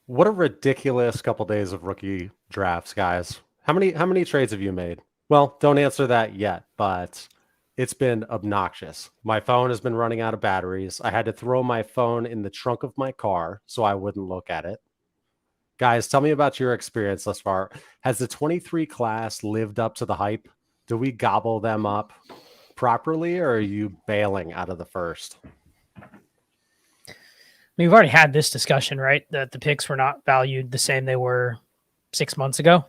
What a ridiculous couple days of rookie drafts, guys. How many trades have you made? Well, don't answer that yet, but it's been obnoxious. My phone has been running out of batteries. I had to throw my phone in the trunk of my car so I wouldn't look at it. Guys, tell me about your experience thus far. Has the 23 class lived up to the hype? Do we gobble them up properly, or are you bailing out of the first? We've already had this discussion, right? That the picks were not valued the same they were 6 months ago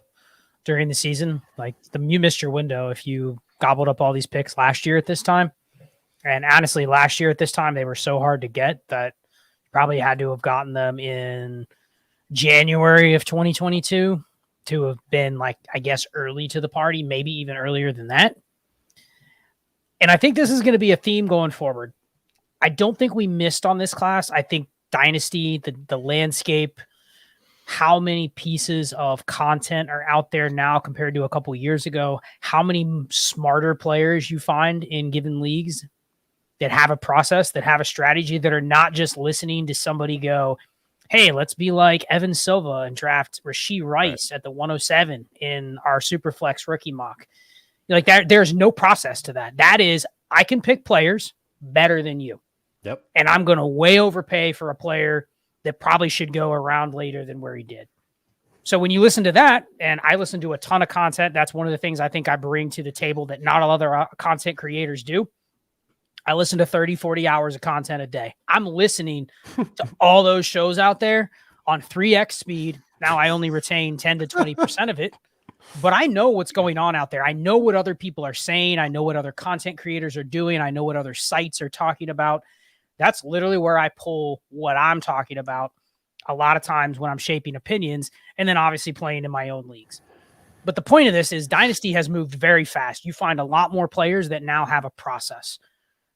during the season. Like you missed your window if you gobbled up all these picks last year at this time. And honestly, last year at this time, they were so hard to get that you probably had to have gotten them in January of 2022 to have been like, I guess, early to the party, maybe even earlier than that. And I think this is going to be a theme going forward. I don't think we missed on this class. I think Dynasty, the landscape, how many pieces of content are out there now compared to a couple of years ago, how many smarter players you find in given leagues that have a process, that have a strategy, that are not just listening to somebody go, hey, let's be like Evan Silva and draft Rashee Rice at the 107 in our Superflex rookie mock. Like that, there's no process to that. That is, I can pick players better than you. Yep. And I'm going to way overpay for a player that probably should go around later than where he did. So when you listen to that, and I listen to a ton of content, that's one of the things I think I bring to the table that not all other content creators do. I listen to 30, 40 hours of content a day. I'm listening to all those shows out there on 3x speed. Now I only retain 10 to 20% of it, but I know what's going on out there. I know what other people are saying. I know what other content creators are doing. I know what other sites are talking about. That's literally where I pull what I'm talking about a lot of times when I'm shaping opinions, and then obviously playing in my own leagues. But the point of this is Dynasty has moved very fast. You find a lot more players that now have a process.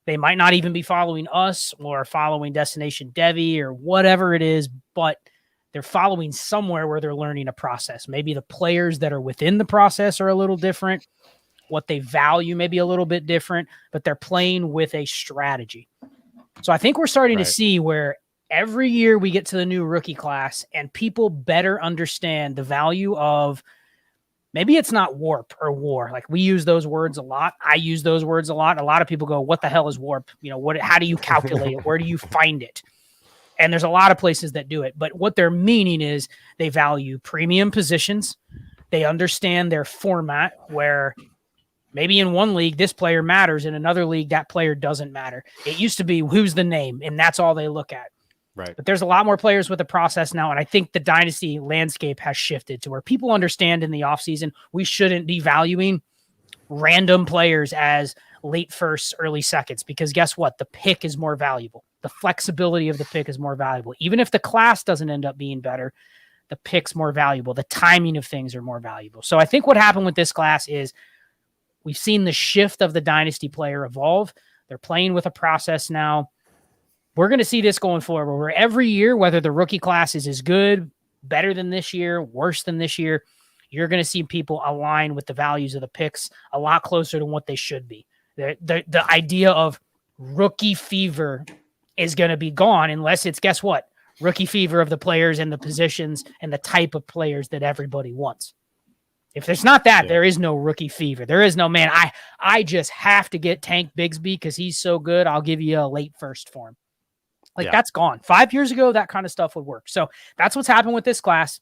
They might not even be following us or following Destination Devi or whatever it is, but they're following somewhere where they're learning a process. Maybe the players that are within the process are a little different. What they value may be a little bit different, but they're playing with a strategy. So I think we're starting to see where every year we get to the new rookie class and people better understand the value of, maybe it's not warp or war. Like we use those words a lot. I use those words a lot. A lot of people go, what the hell is warp? You know, how do you calculate it? Where do you find it? And there's a lot of places that do it. But what they're meaning is they value premium positions. They understand their format where maybe in one league, this player matters. In another league, that player doesn't matter. It used to be who's the name, and that's all they look at. Right. But there's a lot more players with a process now, and I think the Dynasty landscape has shifted to where people understand in the offseason we shouldn't be valuing random players as late firsts, early seconds, because guess what? The pick is more valuable. The flexibility of the pick is more valuable. Even if the class doesn't end up being better, the pick's more valuable. The timing of things are more valuable. So I think what happened with this class is we've seen the shift of the Dynasty player evolve. They're playing with a process now. We're going to see this going forward where every year, whether the rookie class is as good, better than this year, worse than this year, you're going to see people align with the values of the picks a lot closer to what they should be. The idea of rookie fever is going to be gone unless it's, guess what? Rookie fever of the players and the positions and the type of players that everybody wants. If there's not that, there is no rookie fever. There is no, man, I just have to get Tank Bigsby because he's so good. I'll give you a late first for him. That's gone. 5 years ago, that kind of stuff would work. So that's what's happened with this class.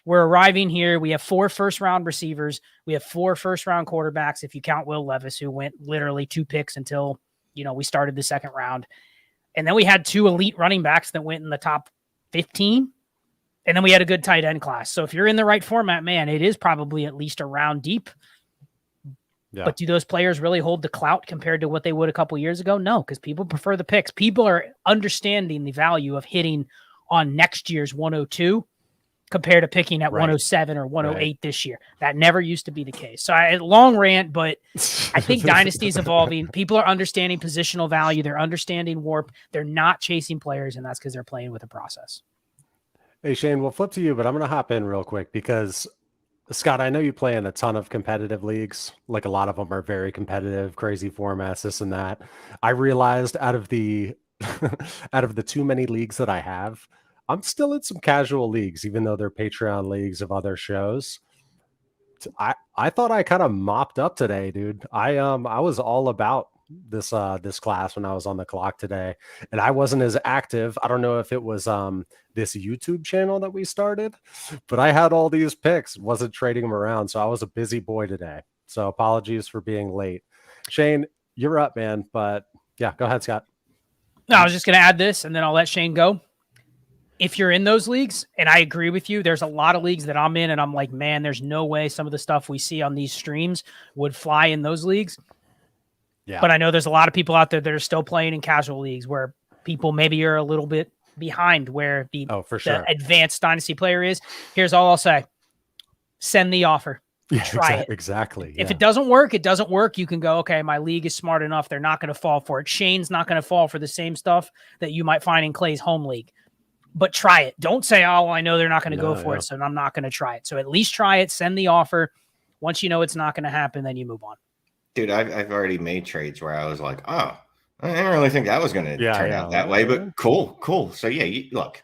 We're arriving here. We have 4 first-round receivers. We have 4 first-round quarterbacks, if you count Will Levis, who went literally 2 picks until, we started the second round. And then we had 2 elite running backs that went in the top 15. And then we had a good tight end class. So if you're in the right format, man, it is probably at least a round deep. Yeah. But do those players really hold the clout compared to what they would a couple years ago? No, because people prefer the picks. People are understanding the value of hitting on next year's 102 compared to picking at 107 or 108 this year. That never used to be the case. So long rant, but I think Dynasty's evolving. People are understanding positional value. They're understanding warp. They're not chasing players, and that's because they're playing with a process. Hey, Shane, we'll flip to you, but I'm going to hop in real quick because, Scott, I know you play in a ton of competitive leagues. Like a lot of them are very competitive, crazy formats, this and that. I realized out of the too many leagues that I have, I'm still in some casual leagues, even though they're Patreon leagues of other shows. I thought I kind of mopped up today, dude. I was all about this class when I was on the clock today, and I wasn't as active. I don't know if it was this YouTube channel that we started, but I had all these picks, wasn't trading them around, so I was a busy boy today. So apologies for being late. Shane, you're up, man. But yeah, go ahead, Scott. No, I was just going to add this, and then I'll let Shane go. If you're in those leagues, and I agree with you, there's a lot of leagues that I'm in, and I'm like, man, there's no way some of the stuff we see on these streams would fly in those leagues. Yeah. But I know there's a lot of people out there that are still playing in casual leagues where people maybe are a little bit behind where the advanced Dynasty player is. Here's all I'll say. Send the offer. Yeah, try it. Exactly. If it doesn't work, it doesn't work. You can go, okay, my league is smart enough. They're not going to fall for it. Shane's not going to fall for the same stuff that you might find in Clay's home league. But try it. Don't say, oh, I know they're not going to go for it, so I'm not going to try it. So at least try it. Send the offer. Once you know it's not going to happen, then you move on. Dude, I've already made trades where I was like, oh, I didn't really think that was going to turn out that way, but cool. So, yeah, look,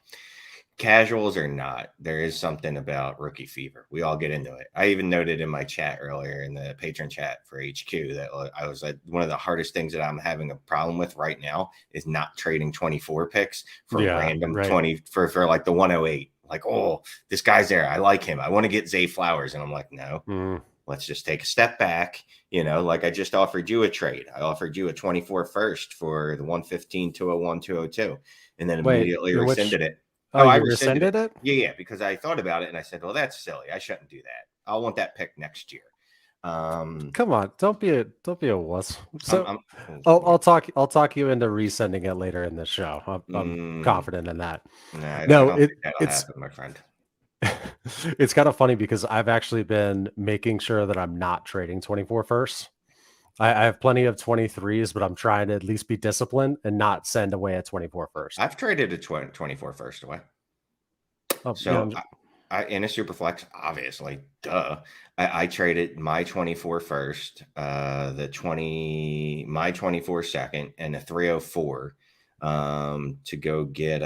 casuals or not, there is something about rookie fever. We all get into it. I even noted in my chat earlier in the patron chat for HQ that I was like, one of the hardest things that I'm having a problem with right now is not trading 24 picks for random 20 for like the 108. Like, oh, this guy's there. I like him. I want to get Zay Flowers. And I'm like, no, let's just take a step back. Like I just offered you a trade. I offered you a 24 first for the 115, 201, 202, and then immediately rescinded it. Oh, I rescinded it? Yeah, because I thought about it and I said, well, that's silly. I shouldn't do that. I'll want that pick next year. Come on, don't be a wuss. So I'll talk you into resending it later in the show. I'm confident in that. It's happen, my friend. It's kind of funny because I've actually been making sure that I'm not trading 24 firsts. I have plenty of 23s, but I'm trying to at least be disciplined and not send away a 24 first. I've traded a 24 first away. In a super flex, obviously, duh. I traded my 24 first, my 24 second, and a 304 to go get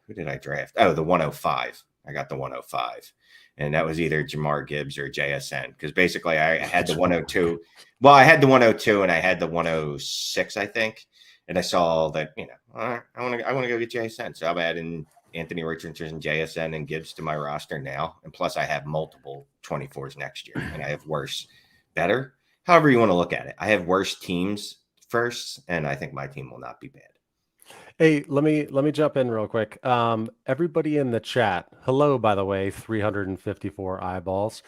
who did I draft? Oh, the 105. I got the 105. And that was either Jamar Gibbs or JSN, because basically I had the 102. Well, I had the 102 and I had the 106, I think. And I saw that, all right, I want to go get JSN. So I'm adding Anthony Richardson, JSN, and Gibbs to my roster now. And plus I have multiple 24s next year, and I have better, however you want to look at it. I have worse teams first, and I think my team will not be bad. Hey, let me jump in real quick. Everybody in the chat, hello, by the way, 354 eyeballs.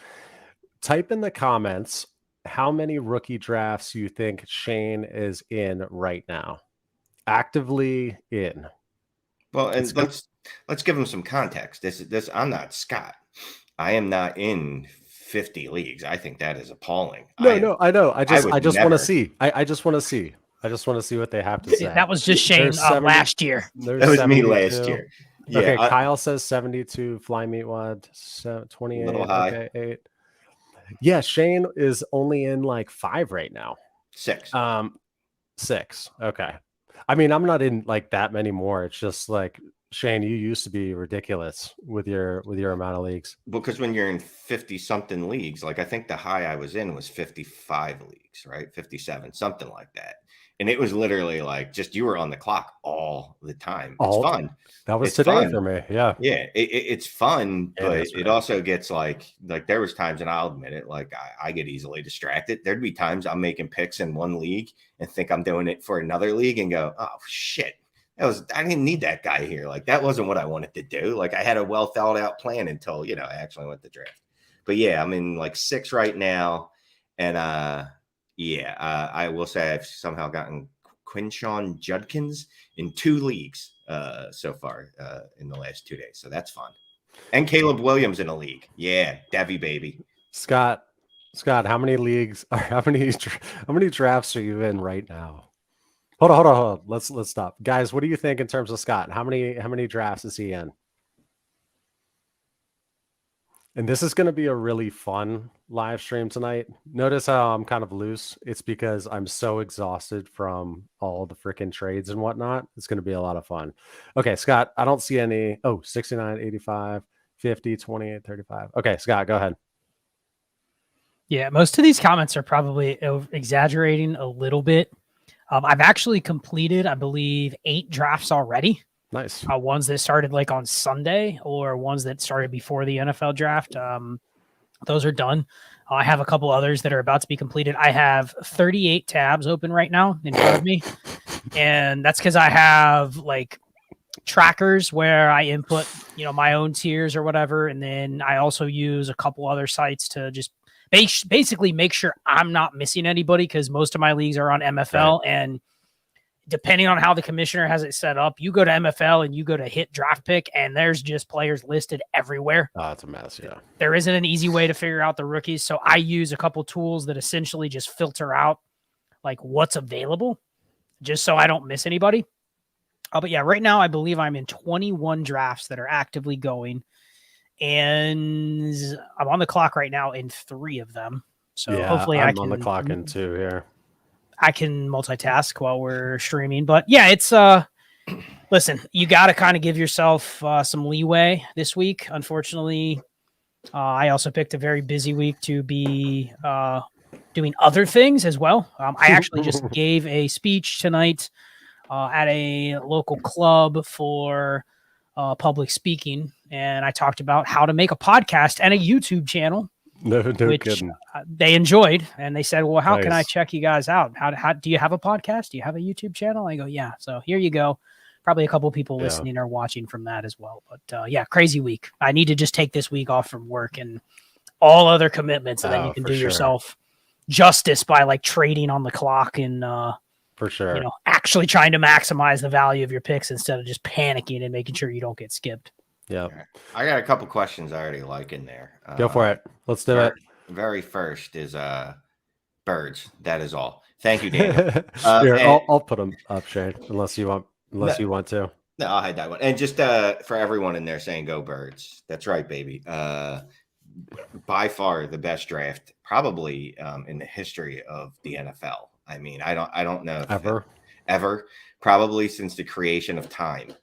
Type in the comments how many rookie drafts you think Shane is in right now. Actively in. Well, and let's give him some context. This I'm not Scott. I am not in 50 leagues. I think that is appalling. No, I know. I just want to see. I just want to see. I just want to see what they have to say. That was just Shane last year. That was 72. Me last year. Yeah, okay, Kyle says 72. Fly meat wad 28. A little high. Okay, 8. Yeah, Shane is only in like 5 right now. 6. 6. Okay. I mean, I'm not in like that many more. It's just like, Shane, you used to be ridiculous with your amount of leagues. Because when you're in 50 something leagues, like I think the high I was in was 55 leagues, right? 57, something like that. And it was literally like just you were on the clock all the time. It's fun. That was today for me. Yeah. Yeah. It's fun, but it also gets like there was times, and I'll admit it, like I get easily distracted. There'd be times I'm making picks in one league and think I'm doing it for another league and go, oh shit. I didn't need that guy here. Like that wasn't what I wanted to do. Like I had a well thought out plan until, I actually went to draft. But yeah, I'm in like 6 right now. And I will say I've somehow gotten Quinshawn Judkins in 2 leagues so far in the last 2 days. So that's fun. And Caleb Williams in a league. Yeah, Devi baby. Scott, how many leagues or how many drafts are you in right now? Hold on. Let's stop. Guys, what do you think in terms of Scott? How many drafts is he in? And this is going to be a really fun live stream tonight. Notice how I'm kind of loose. It's because I'm so exhausted from all the freaking trades and whatnot. It's going to be a lot of fun. Okay, Scott, I don't see any. Oh, 69, 85, 50, 28, 35. Okay, Scott, go ahead. Yeah, most of these comments are probably exaggerating a little bit. I've actually completed, I believe, 8 drafts already. Nice. Ones that started like on Sunday or ones that started before the NFL draft. Those are done. I have a couple others that are about to be completed. I have 38 tabs open right now in front of me. And that's because I have like trackers where I input, my own tiers or whatever. And then I also use a couple other sites to just basically make sure I'm not missing anybody, because most of my leagues are on MFL. Right. And depending on how the commissioner has it set up, you go to MFL and you go to hit draft pick, and there's just players listed everywhere. Oh, it's a mess. Yeah. There isn't an easy way to figure out the rookies. So I use a couple tools that essentially just filter out like what's available, just so I don't miss anybody. But yeah, right now I believe I'm in 21 drafts that are actively going, and I'm on the clock right now in 3 of them. So yeah, hopefully I'm on the clock in 2 here. I can multitask while we're streaming, but yeah, it's listen, you got to kind of give yourself some leeway this week. Unfortunately, I also picked a very busy week to be doing other things as well. I actually just gave a speech tonight at a local club for public speaking, and I talked about how to make a podcast and a YouTube channel. No which kidding. They enjoyed, and they said, well, how can I check you guys out? How do you have a podcast? Do you have a YouTube channel? I go, yeah. So here you go. Probably a couple of people listening or watching from that as well. But yeah, crazy week. I need to just take this week off from work and all other commitments, and then you can do yourself justice by like trading on the clock and for sure, actually trying to maximize the value of your picks instead of just panicking and making sure you don't get skipped. Yeah, I got a couple questions I already like in there. Go for it. Let's do it. Very first is birds. That is all. Thank you, Daniel. Here, I'll put them up, Shane, unless you want to. No, I'll hide that one. And just for everyone in there saying go birds. That's right, baby. By far the best draft probably in the history of the NFL. I mean, I don't know if ever probably since the creation of time.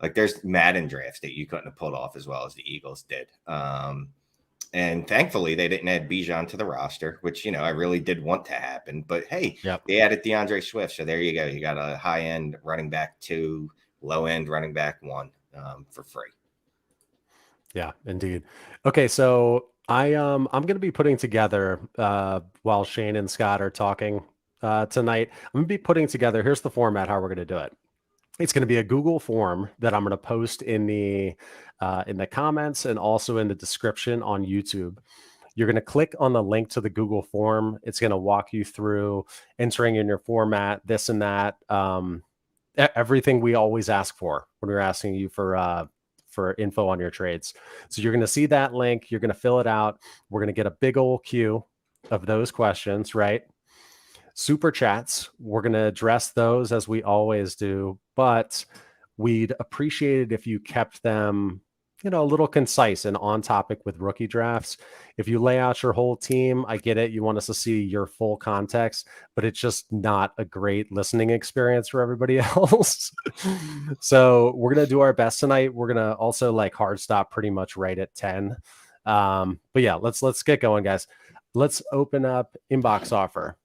Like there's Madden drafts that you couldn't have pulled off as well as the Eagles did. And thankfully they didn't add Bijan to the roster, which, I really did want to happen, but hey, they added DeAndre Swift. So there you go. You got a high end running back 2, low end running back 1 for free. Yeah, indeed. Okay. So I'm going to be putting together while Shane and Scott are talking tonight, I'm going to be putting together, here's the format, how we're going to do it. It's going to be a Google form that I'm going to post in the comments and also in the description on YouTube. You're going to click on the link to the Google form. It's going to walk you through entering in your format, this and that, everything we always ask for when we're asking you for info on your trades. So you're going to see that link. You're going to fill it out. We're going to get a big old queue of those questions, right? Super chats, we're going to address those as we always do, but we'd appreciate it if you kept them, a little concise and on topic with rookie drafts. If you lay out your whole team, I get it. You want us to see your full context, but it's just not a great listening experience for everybody else. So we're going to do our best tonight. We're going to also hard stop pretty much right at 10. But yeah, let's get going, guys. Let's open up inbox offer.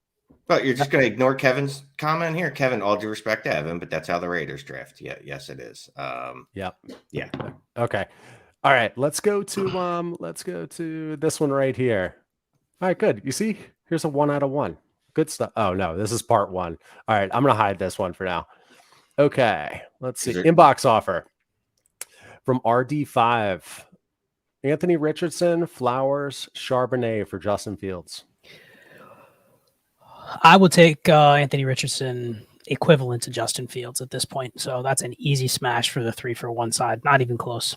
But you're just going to ignore Kevin's comment here. Kevin, all due respect to Evan, but that's how the Raiders draft. Yeah, yes, it is. Yep. Yeah. Okay. All right. Let's go to this one right here. All right. Good. You see, here's a 1 out of 1. Good stuff. Oh no, this is part 1. All right. I'm gonna hide this one for now. Okay. Let's see. Inbox offer from RD5. Anthony Richardson, Flowers, Charbonnet for Justin Fields. I would take Anthony Richardson equivalent to Justin Fields at this point. So that's an easy smash for the 3-for-1 side. Not even close.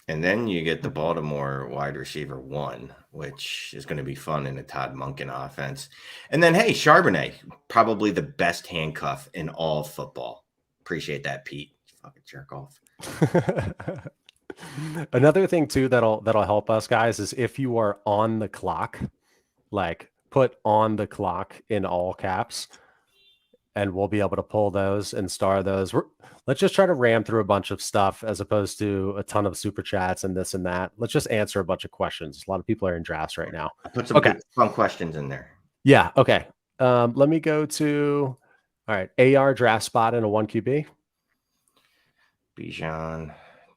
And then you get the Baltimore wide receiver 1, which is going to be fun in a Todd Monken offense. And then, hey, Charbonnet, probably the best handcuff in all football. Appreciate that, Pete. Fucking jerk off. Another thing too that'll help us guys is if you are on the clock, like put on the clock in all caps, and we'll be able to pull those and star those. Let's just try to ram through a bunch of stuff as opposed to a ton of super chats and this and that. Let's just answer a bunch of questions. A lot of people are in drafts right now. Put some good fun questions in there. Yeah. Okay. Let me go to, all right, AR draft spot in a 1QB. Bijan,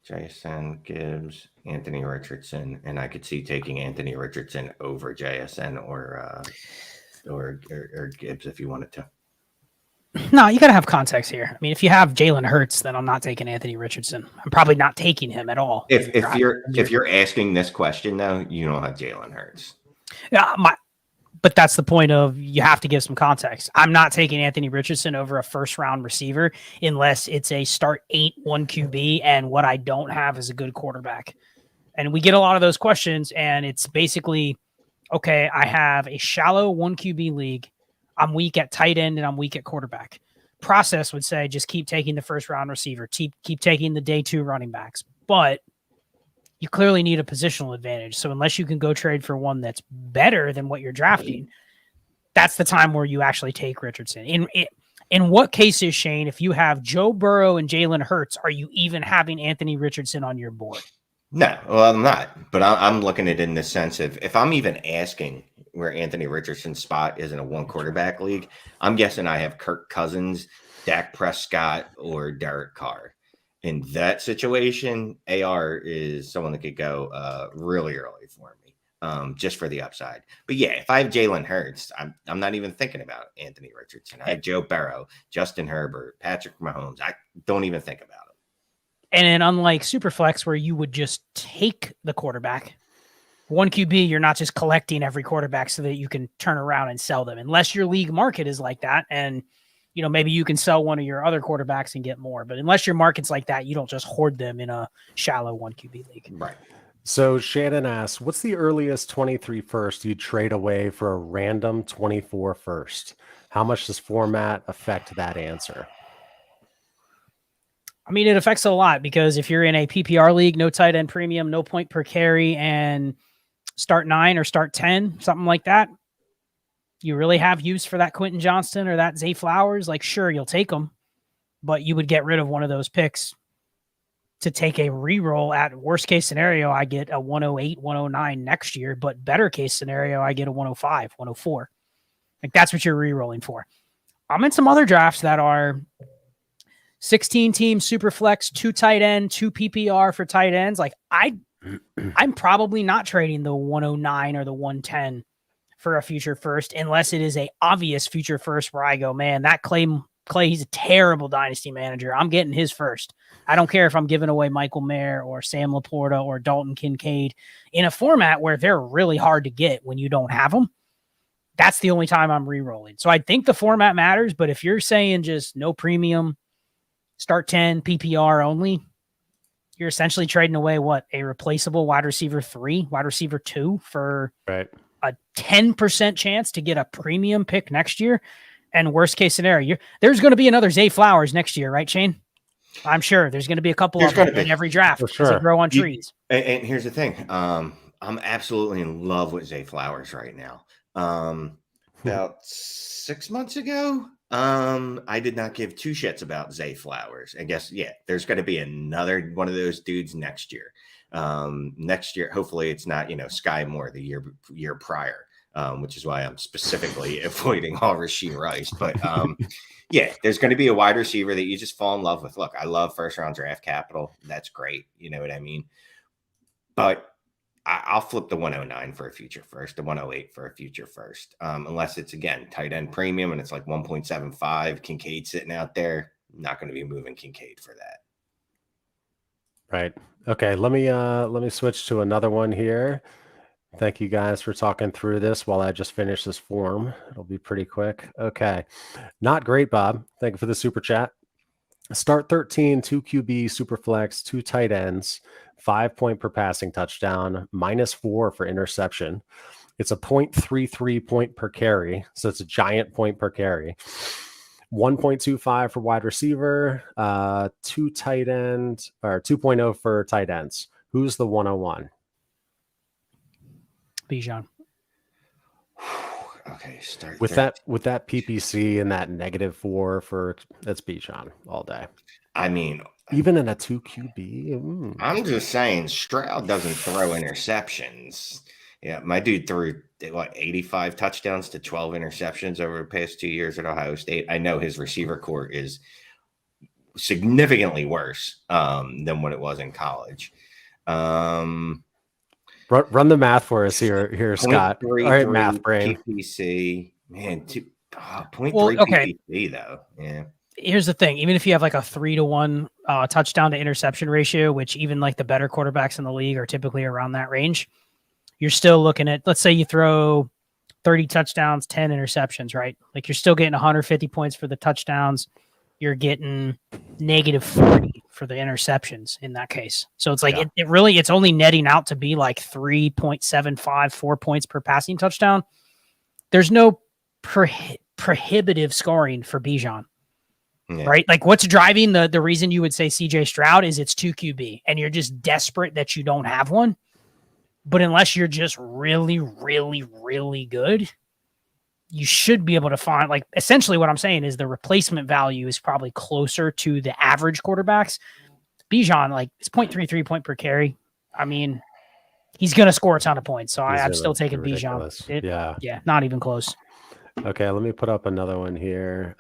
JSN, Gibbs, Anthony Richardson, and I could see taking Anthony Richardson over JSN or Gibbs if you wanted to. No, you got to have context here. I mean, if you have Jalen Hurts, then I'm not taking Anthony Richardson. I'm probably not taking him at all. If you're asking this question though, you don't have Jalen Hurts. Yeah, but that's the point of you have to give some context. I'm not taking Anthony Richardson over a first round receiver unless it's a start 8-1 QB, and what I don't have is a good quarterback. And we get a lot of those questions, and it's basically, okay, I have a shallow 1 QB league. I'm weak at tight end and I'm weak at quarterback. Process would say just keep taking the first round receiver, keep taking the day 2 running backs. But you clearly need a positional advantage. So unless you can go trade for one that's better than what you're drafting, that's the time where you actually take Richardson. In what cases, Shane, if you have Joe Burrow and Jalen Hurts, are you even having Anthony Richardson on your board? No, well, I'm not. But I'm looking at it in the sense of if I'm even asking where Anthony Richardson's spot is in a 1 quarterback league, I'm guessing I have Kirk Cousins, Dak Prescott, or Derek Carr. In that situation, AR is someone that could go really early for me, just for the upside. But yeah, if I have Jalen Hurts, I'm not even thinking about Anthony Richardson. I have Joe Burrow, Justin Herbert, Patrick Mahomes. I don't even think about it. And then unlike Superflex, where you would just take the quarterback, 1 QB, you're not just collecting every quarterback so that you can turn around and sell them, unless your league market is like that. And, you know, maybe you can sell one of your other quarterbacks and get more. But unless your market's like that, you don't just hoard them in a shallow 1 QB league. Right. So Shannon asks, what's the earliest 23 first you'd trade away for a random 24 first? How much does format affect that answer? I mean, it affects a lot because if you're in a PPR league, no tight end premium, no point per carry, and start 9 or start 10, something like that, you really have use for that Quentin Johnston or that Zay Flowers? Like, sure, you'll take them, but you would get rid of one of those picks to take a reroll. At worst case scenario, I get a 108, 109 next year, but better case scenario, I get a 105, 104. Like, that's what you're rerolling for. I'm in some other drafts that are 16 team super flex, 2 tight end, 2 PPR for tight ends. Like I'm probably not trading the 109 or the 110 for a future first, unless it is a obvious future first where I go, man, that Clay, he's a terrible dynasty manager. I'm getting his first. I don't care if I'm giving away Michael Mayer or Sam Laporta or Dalton Kincaid in a format where they're really hard to get when you don't have them. That's the only time I'm re-rolling. So I think the format matters, but if you're saying just no premium, start 10, PPR only, you're essentially trading away a replaceable wide receiver 3, wide receiver 2 for a 10% chance to get a premium pick next year. And worst case scenario, there's going to be another Zay Flowers next year, right, Shane? I'm sure there's going to be a couple of them in every draft because they grow on trees. And here's the thing. I'm absolutely in love with Zay Flowers right now. About 6 months ago, I did not give 2 shits about Zay Flowers. I guess, yeah, there's going to be another one of those dudes next year. Next year, hopefully it's not, Sky Moore the year prior, which is why I'm specifically avoiding all Rashee Rice. But yeah, there's going to be a wide receiver that you just fall in love with. Look, I love first round draft capital. That's great. You know what I mean? But I'll flip the 109 for a future first, the 108 for a future first. Unless it's, again, tight end premium and it's like 1.75, Kincaid sitting out there. I'm not going to be moving Kincaid for that. Right. Okay. Let me switch to another one here. Thank you guys for talking through this while I just finish this form. It'll be pretty quick. Okay. Not great, Bob. Thank you for the super chat. Start 13, 2 QB, super flex, 2 tight ends, 5 point per passing touchdown, -4 for interception. It's a 0.33 point per carry. So it's a giant point per carry. 1.25 for wide receiver, 2 tight end or 2.0 for tight ends. Who's the 101? Bijan. Okay, start With that PPC and that -4 for that's Bijan all day. I mean, Even in a 2 QB. I'm just saying, Stroud doesn't throw interceptions. Yeah, my dude threw 85 touchdowns to 12 interceptions over the past 2 years at Ohio State. I know his receiver core is significantly worse than what it was in college. Run the math for us here, Scott. All right, math brain. PPC, man, 0.3 Well, okay. PPC though. Yeah. Here's the thing. Even if you have like a 3-to-1 touchdown to interception ratio, which even like the better quarterbacks in the league are typically around that range, you're still looking at, let's say you throw 30 touchdowns, 10 interceptions, right? Like you're still getting 150 points for the touchdowns. You're getting -40 for the interceptions in that case. So it's like, it really, it's only netting out to be like 3.75, 4 points per passing touchdown. There's no prohibitive scoring for Bijan. Yeah. Right? Like what's driving the reason you would say CJ Stroud is it's 2 QB and you're just desperate that you don't have one. But unless you're just really, really, really good, you should be able to find, like, essentially what I'm saying is the replacement value is probably closer to the average quarterbacks. Bijan, like, it's 0.33 point per carry. I mean, he's going to score a ton of points. So I'm still taking Bijan. Yeah, not even close. Okay, let me put up another one here.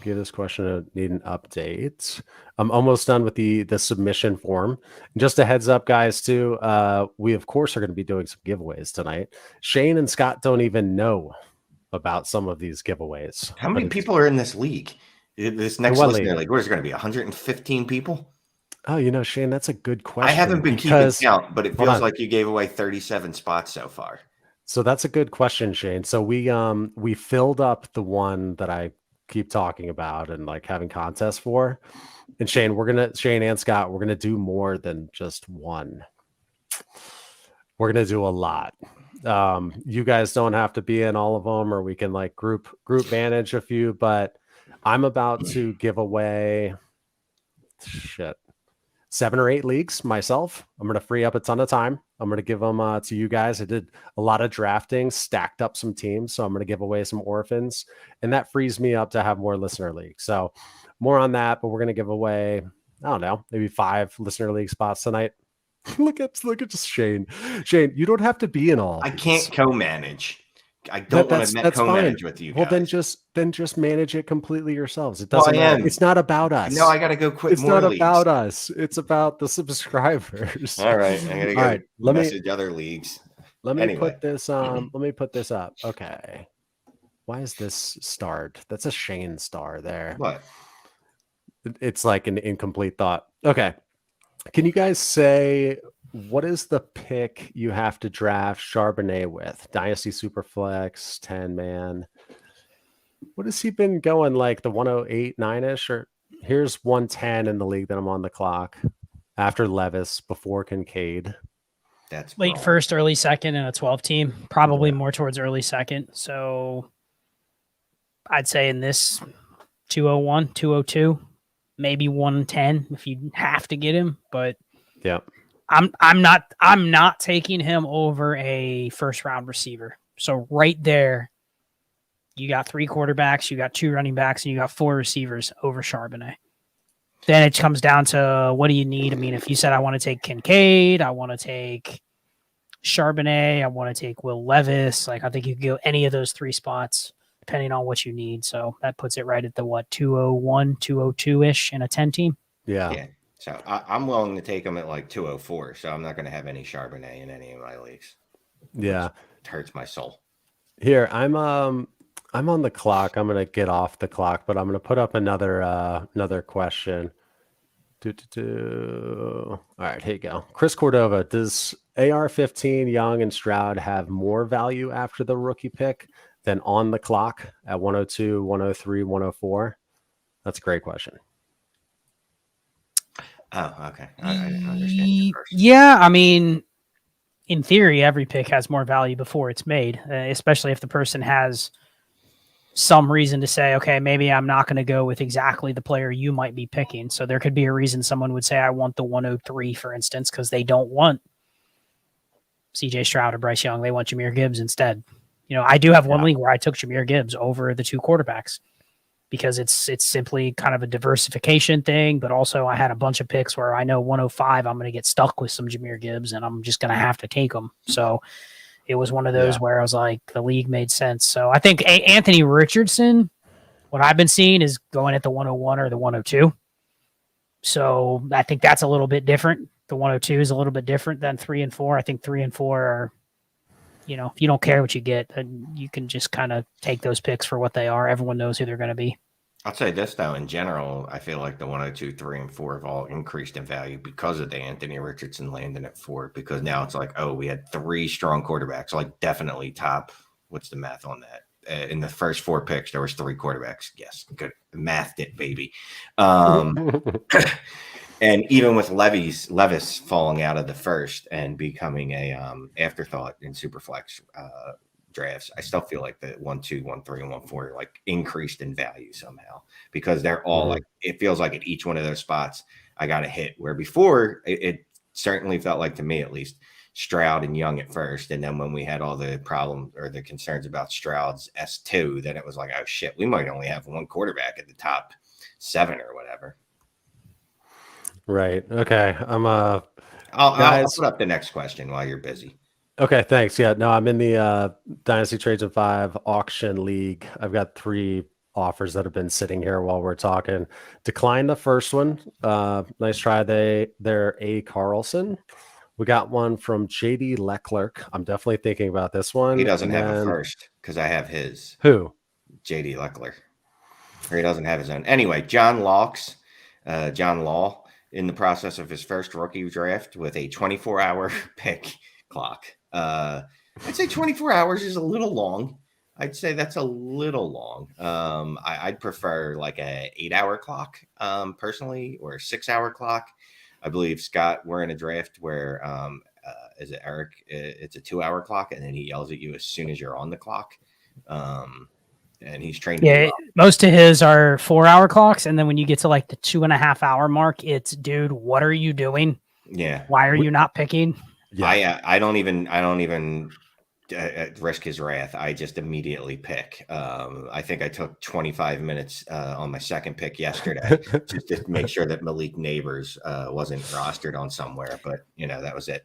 Give this question need an update. I'm almost done with the submission form. Just a heads up, guys, too. We of course are going to be doing some giveaways tonight. Shane and Scott don't even know about some of these giveaways. How many people are in this league? This next listener league, where's going to be 115 people? Oh, Shane, that's a good question. I haven't been keeping count, but it feels like you gave away 37 spots so far. So that's a good question, Shane. So we filled up the one that I keep talking about and like having contests for. And Shane and Scott, we're gonna do more than just one. We're gonna do a lot. You guys don't have to be in all of them, or we can like group manage a few, but I'm about to give away 7 or 8 leagues myself. I'm going to free up a ton of time. I'm going to give them to you guys. I did a lot of drafting, stacked up some teams. So I'm going to give away some orphans, and that frees me up to have more listener leagues. So more on that, but we're going to give away, I don't know, maybe 5 listener league spots tonight. look at just Shane. Shane, you don't have to be in all. I can't co-manage. I don't want to co-manage with you. Well, guys. then just manage it completely yourselves. It doesn't matter. It's not about us. No, I got to go quit. It's not about us. It's about the subscribers. All right, I'm gonna go message other leagues. Let me put this Let me put this up. Okay. Why is this starred? That's a Shane star there. What? It's like an incomplete thought. Okay. Can you guys say what is the pick you have to draft Charbonnet with? Dynasty Superflex, 10-man. What has he been going, like the 108, 9-ish? Or here's 110 in the league that I'm on the clock. After Levis, before Kincaid. That's late first, early second, and a 12 team. Probably more towards early second. So I'd say in this 201, 202, maybe 110 if you have to get him. But yeah. I'm not taking him over a first round receiver. So right there, you got 3 quarterbacks, you got 2 running backs, and you got 4 receivers over Charbonnet. Then it comes down to what do you need? I mean, if you said I want to take Kincaid, I want to take Charbonnet, I want to take Will Levis, like I think you could go any of those 3 spots depending on what you need. So that puts it right at the 201, 202-ish in a 10 team. Yeah. So I'm willing to take him at like 204. So I'm not going to have any Charbonnet in any of my leagues. Yeah. It hurts my soul. Here, I'm on the clock. I'm going to get off the clock, but I'm going to put up another question. All right, here you go. Chris Cordova, does AR-15, Young, and Stroud have more value after the rookie pick than on the clock at 102, 103, 104? That's a great question. Oh, okay. I understand. Yeah, I mean, in theory, every pick has more value before it's made, especially if the person has some reason to say, okay, maybe I'm not going to go with exactly the player you might be picking. So there could be a reason someone would say, I want the 103, for instance, because they don't want CJ Stroud or Bryce Young. They want Jahmyr Gibbs instead. I do have one league where I took Jahmyr Gibbs over the 2 quarterbacks because it's simply kind of a diversification thing. But also I had a bunch of picks where I know 105, I'm going to get stuck with some Jahmyr Gibbs and I'm just going to have to take them. So it was one of those where I was like, the league made sense. So I think Anthony Richardson, what I've been seeing is going at the 101 or the 102. So I think that's a little bit different. The 102 is a little bit different than 3 and 4. I think 3 and 4 are, if you don't care what you get, then you can just kind of take those picks for what they are. Everyone knows who they're going to be. I'll say this, though. In general, I feel like the 102, 3, and 4 have all increased in value because of the Anthony Richardson landing at 4, because now it's like, oh, we had 3 strong quarterbacks, like definitely top. What's the math on that? In the first 4 picks, there was 3 quarterbacks. Yes, good. Mathed it, baby. And even with Levis falling out of the first and becoming a afterthought in Superflex drafts, I still feel like the 1, 2, 1, 3, and 1, 4 like increased in value somehow because they're all like, it feels like at each one of those spots I got a hit, where before it certainly felt like, to me at least, Stroud and Young at first, and then when we had all the problems or the concerns about Stroud's S2, then it was like, oh shit, we might only have 1 quarterback at the top 7 or whatever. Right. Okay. I'll put up the next question while you're busy. Okay, thanks. Yeah, no, I'm in the Dynasty Trades of 5 auction league. I've got 3 offers that have been sitting here while we're talking. Decline the first one. Nice try. They're A. Carlson. We got one from JD Leclerc. I'm definitely thinking about this one. He doesn't have a first because I have his. Who? JD Leclerc. Or he doesn't have his own. Anyway, John Law, in the process of his first rookie draft with a 24-hour pick clock. I'd say 24 hours is a little long. I'd say that's a little long. I'd prefer like a 8-hour clock, personally, or a 6-hour clock. I believe, Scott, we're in a draft where, is it Eric? It's a 2-hour clock, and then he yells at you as soon as you're on the clock. And he's trained. Yeah, most of his are 4-hour clocks, and then when you get to like the 2.5-hour mark, it's, dude, what are you doing? Yeah. Why are you not picking? Yeah. I don't even risk his wrath. I just immediately pick. I think I took 25 minutes on my second pick yesterday just to make sure that Malik Neighbors wasn't rostered on somewhere, but that was it.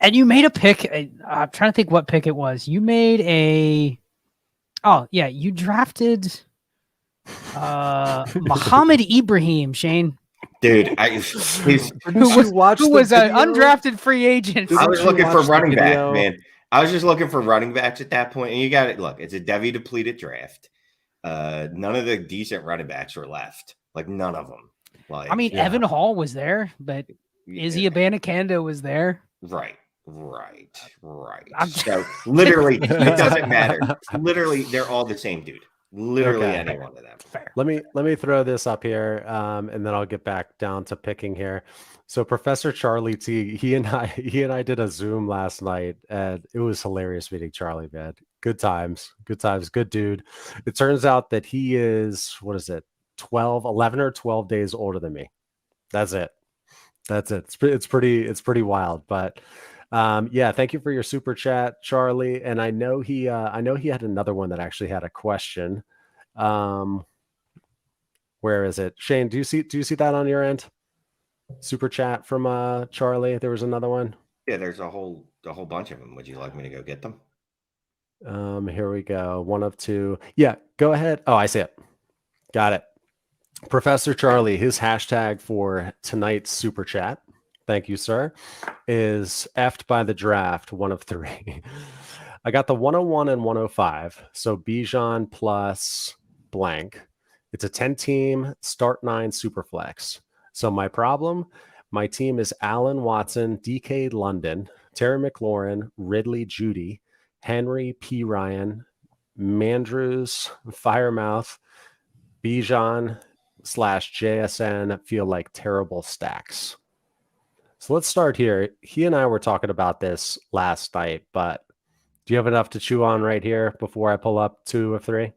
And you made a pick. I'm trying to think what pick it was. You made you drafted Muhammad Ibrahim, Shane. Dude, who was an undrafted free agent. I was looking for running back, man. I was just looking for running backs at that point. And you got it. Look, it's a Devi depleted draft. None of the decent running backs were left. Like, none of them. Evan Hall was there, but Izzy Abanikanda was there. Right. So literally, it doesn't matter. Literally, they're all the same dude. Literally any one of them. Fair. Let me throw this up here, and then I'll get back down to picking here. So Professor Charlie T, he and I did a Zoom last night, and it was hilarious meeting Charlie, man. Good times, good dude. It turns out that he is, 11 or 12 days older than me. That's it. It's pretty wild, but thank you for your super chat, Charlie. And I know he had another one that actually had a question. Where is it? Shane, do you see that on your end? Super chat from Charlie. There was another one. Yeah, there's a whole bunch of them. Would you like me to go get them? Here we go. 1 of 2. Yeah, go ahead. Oh, I see it. Got it. Professor Charlie, his hashtag for tonight's super chat, thank you, sir, is effed by the draft, 1 of 3. I got the 101 and 105. So Bijan plus blank. It's a 10-team start 9 superflex. So my team is Allen Watson, DK London, Terry McLaurin, Ridley Judy, Henry P. Ryan, Mandrews, Firemouth, Bijan / JSN feel like terrible stacks. So let's start here. He and I were talking about this last night, but do you have enough to chew on right here before I pull up 2 of 3?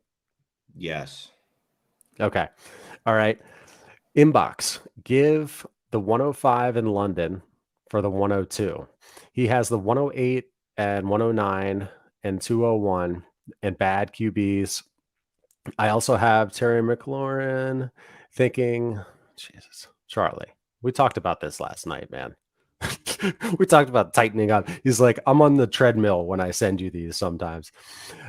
Yes. Okay. All right. Inbox. Give the 105 in London for the 102. He has the 108 and 109 and 201 and bad QBs. I also have Terry McLaurin thinking, Jesus, Charlie, we talked about this last night, man. We talked about tightening up. He's like, I'm on the treadmill when I send you these sometimes.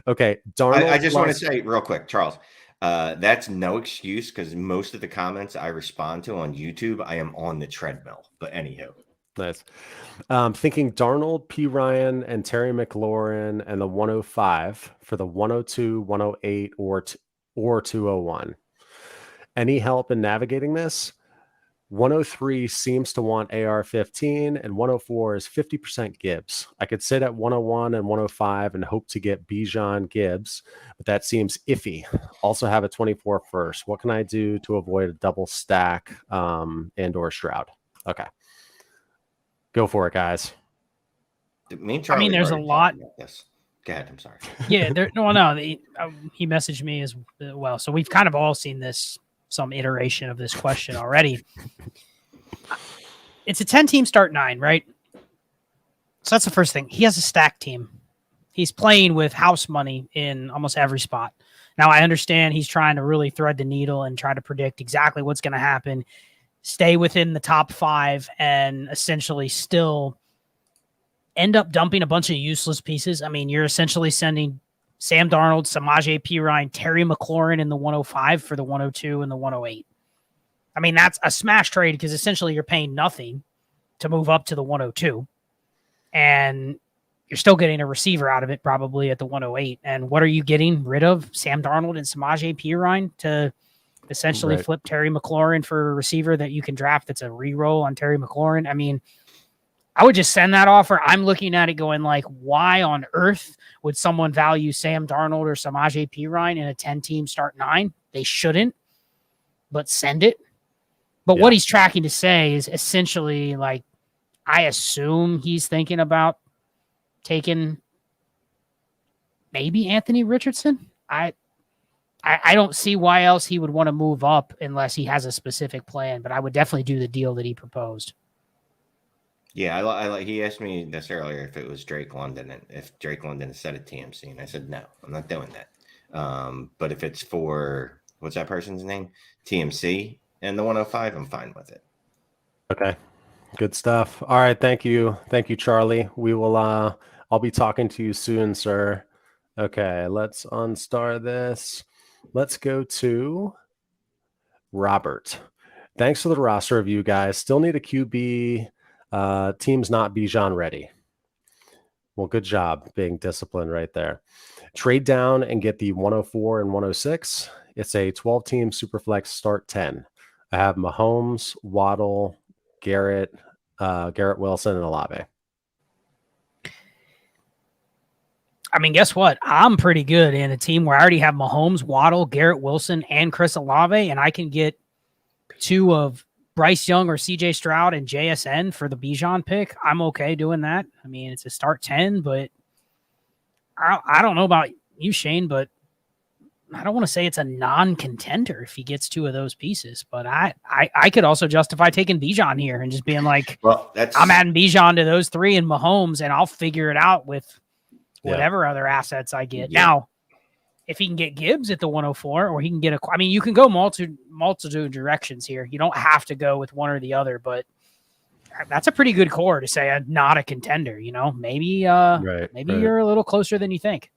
Okay. Darnold. I just want to say real quick, Charles, that's no excuse because most of the comments I respond to on YouTube, I am on the treadmill. But anywho. Nice. Thinking Darnold, P. Ryan, and Terry McLaurin and the 105 for the 102, 108, or 201. Any help in navigating this? 103 seems to want AR-15 and 104 is 50% Gibbs. I could sit at 101 and 105 and hope to get Bijan Gibbs, but that seems iffy. Also have a 24 first. What can I do to avoid a double stack and or Stroud? Okay. Go for it, guys. I mean, there's a lot. Yes. Go ahead. I'm sorry. Yeah. He messaged me as well. So we've kind of all seen some iteration of this question already. It's a 10-team start 9, right? So that's the first thing. He has a stacked team. He's playing with house money in almost every spot. Now, I understand he's trying to really thread the needle and try to predict exactly what's going to happen, stay within the top 5, and essentially still end up dumping a bunch of useless pieces. I mean, you're essentially sending Sam Darnold, Samaje Perine, Terry McLaurin in the 105 for the 102 and the 108. I mean, that's a smash trade because essentially you're paying nothing to move up to the 102. And you're still getting a receiver out of it probably at the 108. And what are you getting rid of? Sam Darnold and Samaje Perine to essentially flip Terry McLaurin for a receiver that you can draft that's a reroll on Terry McLaurin. I mean, I would just send that offer. I'm looking at it going like, why on earth would someone value Sam Darnold or Samaje Perine in a 10-team start 9? They shouldn't, but send it. But what he's tracking to say is essentially like, I assume he's thinking about taking maybe Anthony Richardson. I don't see why else he would want to move up unless he has a specific plan, but I would definitely do the deal that he proposed. Yeah, he asked me this earlier if it was Drake London and if Drake London is set at TMC, and I said no, I'm not doing that. But if it's for what's that person's name, TMC and the 105, I'm fine with it. Okay, good stuff. All right, thank you, Charlie. We will. I'll be talking to you soon, sir. Okay, let's unstar this. Let's go to Robert. Thanks for the roster review, guys. Still need a QB. Team's not Bijan ready. Well, good job being disciplined right there. Trade down and get the 104 and 106. It's a 12-team Superflex start 10. I have Mahomes, Waddle, Garrett Wilson, and Olave. I mean, guess what? I'm pretty good in a team where I already have Mahomes, Waddle, Garrett Wilson, and Chris Olave, and I can get 2 of Bryce Young or CJ Stroud and JSN for the Bijan pick. I'm okay doing that. I mean, it's a start 10, but I don't know about you, Shane, but I don't want to say it's a non-contender if he gets 2 of those pieces, but I could also justify taking Bijan here and just being like, well, I'm adding Bijan to those 3 and Mahomes, and I'll figure it out with whatever other assets I get. Yeah. Now, if he can get Gibbs at the 104, or he can get I mean, you can go multitude directions here. You don't have to go with one or the other, but that's a pretty good core to say not a contender. You know, maybe you're a little closer than you think.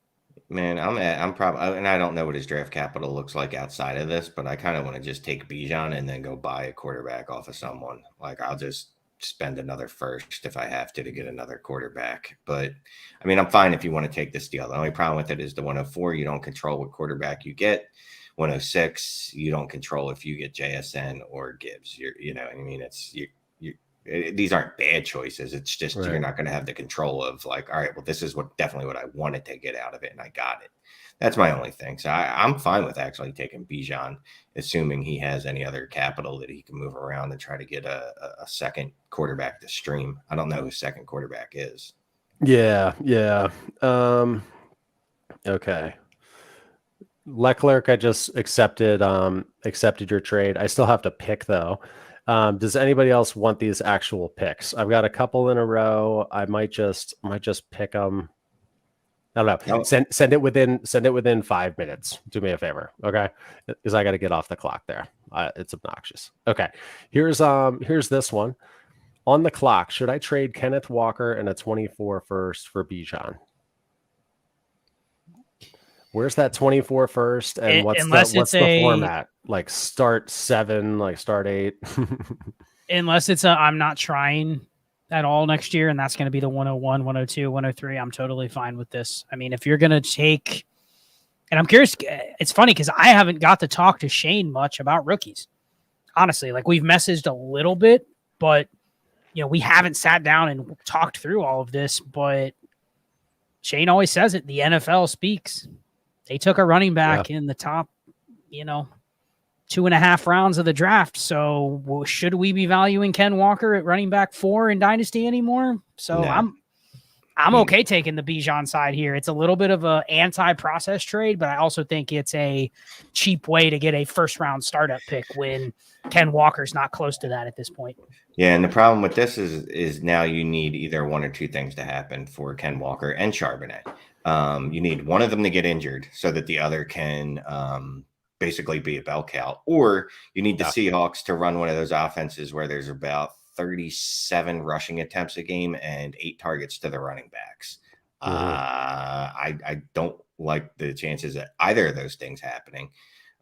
Man, I'm probably, and I don't know what his draft capital looks like outside of this, but I kind of want to just take Bijan and then go buy a quarterback off of someone. Like I'll just spend another first if I have to get another quarterback. But I mean, I'm fine if you want to take this deal. The only problem with it is the 104, you don't control what quarterback you get. 106, you don't control if you get JSN or Gibbs. These aren't bad choices. It's just you're not going to have the control of like, all right, well, this is definitely what I wanted to get out of it, and I got it. That's my only thing. So I'm fine with actually taking Bijan, assuming he has any other capital that he can move around and try to get a second quarterback to stream. I don't know who second quarterback is. Yeah. Okay. Leclerc, I just accepted your trade. I still have to pick though. Does anybody else want these actual picks? I've got a couple in a row. I might just pick them. I don't know. No. Send it within 5 minutes. Do me a favor, okay? Because I got to get off the clock there. It's obnoxious. Okay, here's this one. On the clock, should I trade Kenneth Walker and a 24 first for Bijan? Where's that 24 first? And what's the format? Like start 7, like start 8. Unless it's I'm not trying at all next year, and that's going to be the 101, 102, 103. I'm totally fine with this. I mean, if you're going to take, and I'm curious, it's funny because I haven't got to talk to Shane much about rookies. Honestly, like we've messaged a little bit, but we haven't sat down and talked through all of this. But Shane always says it. The NFL speaks. They took a running back in the top, 2.5 rounds of the draft. So should we be valuing Ken Walker at running back 4 in Dynasty anymore? So no. I'm okay taking the Bijan side here. It's a little bit of an anti-process trade, but I also think it's a cheap way to get a first-round startup pick when Ken Walker's not close to that at this point. Yeah, and the problem with this is now you need either one or two things to happen for Ken Walker and Charbonnet. You need one of them to get injured so that the other can basically be a bell cow, or you need the Seahawks to run one of those offenses where there's about 37 rushing attempts a game and 8 targets to the running backs. I don't like the chances of either of those things happening.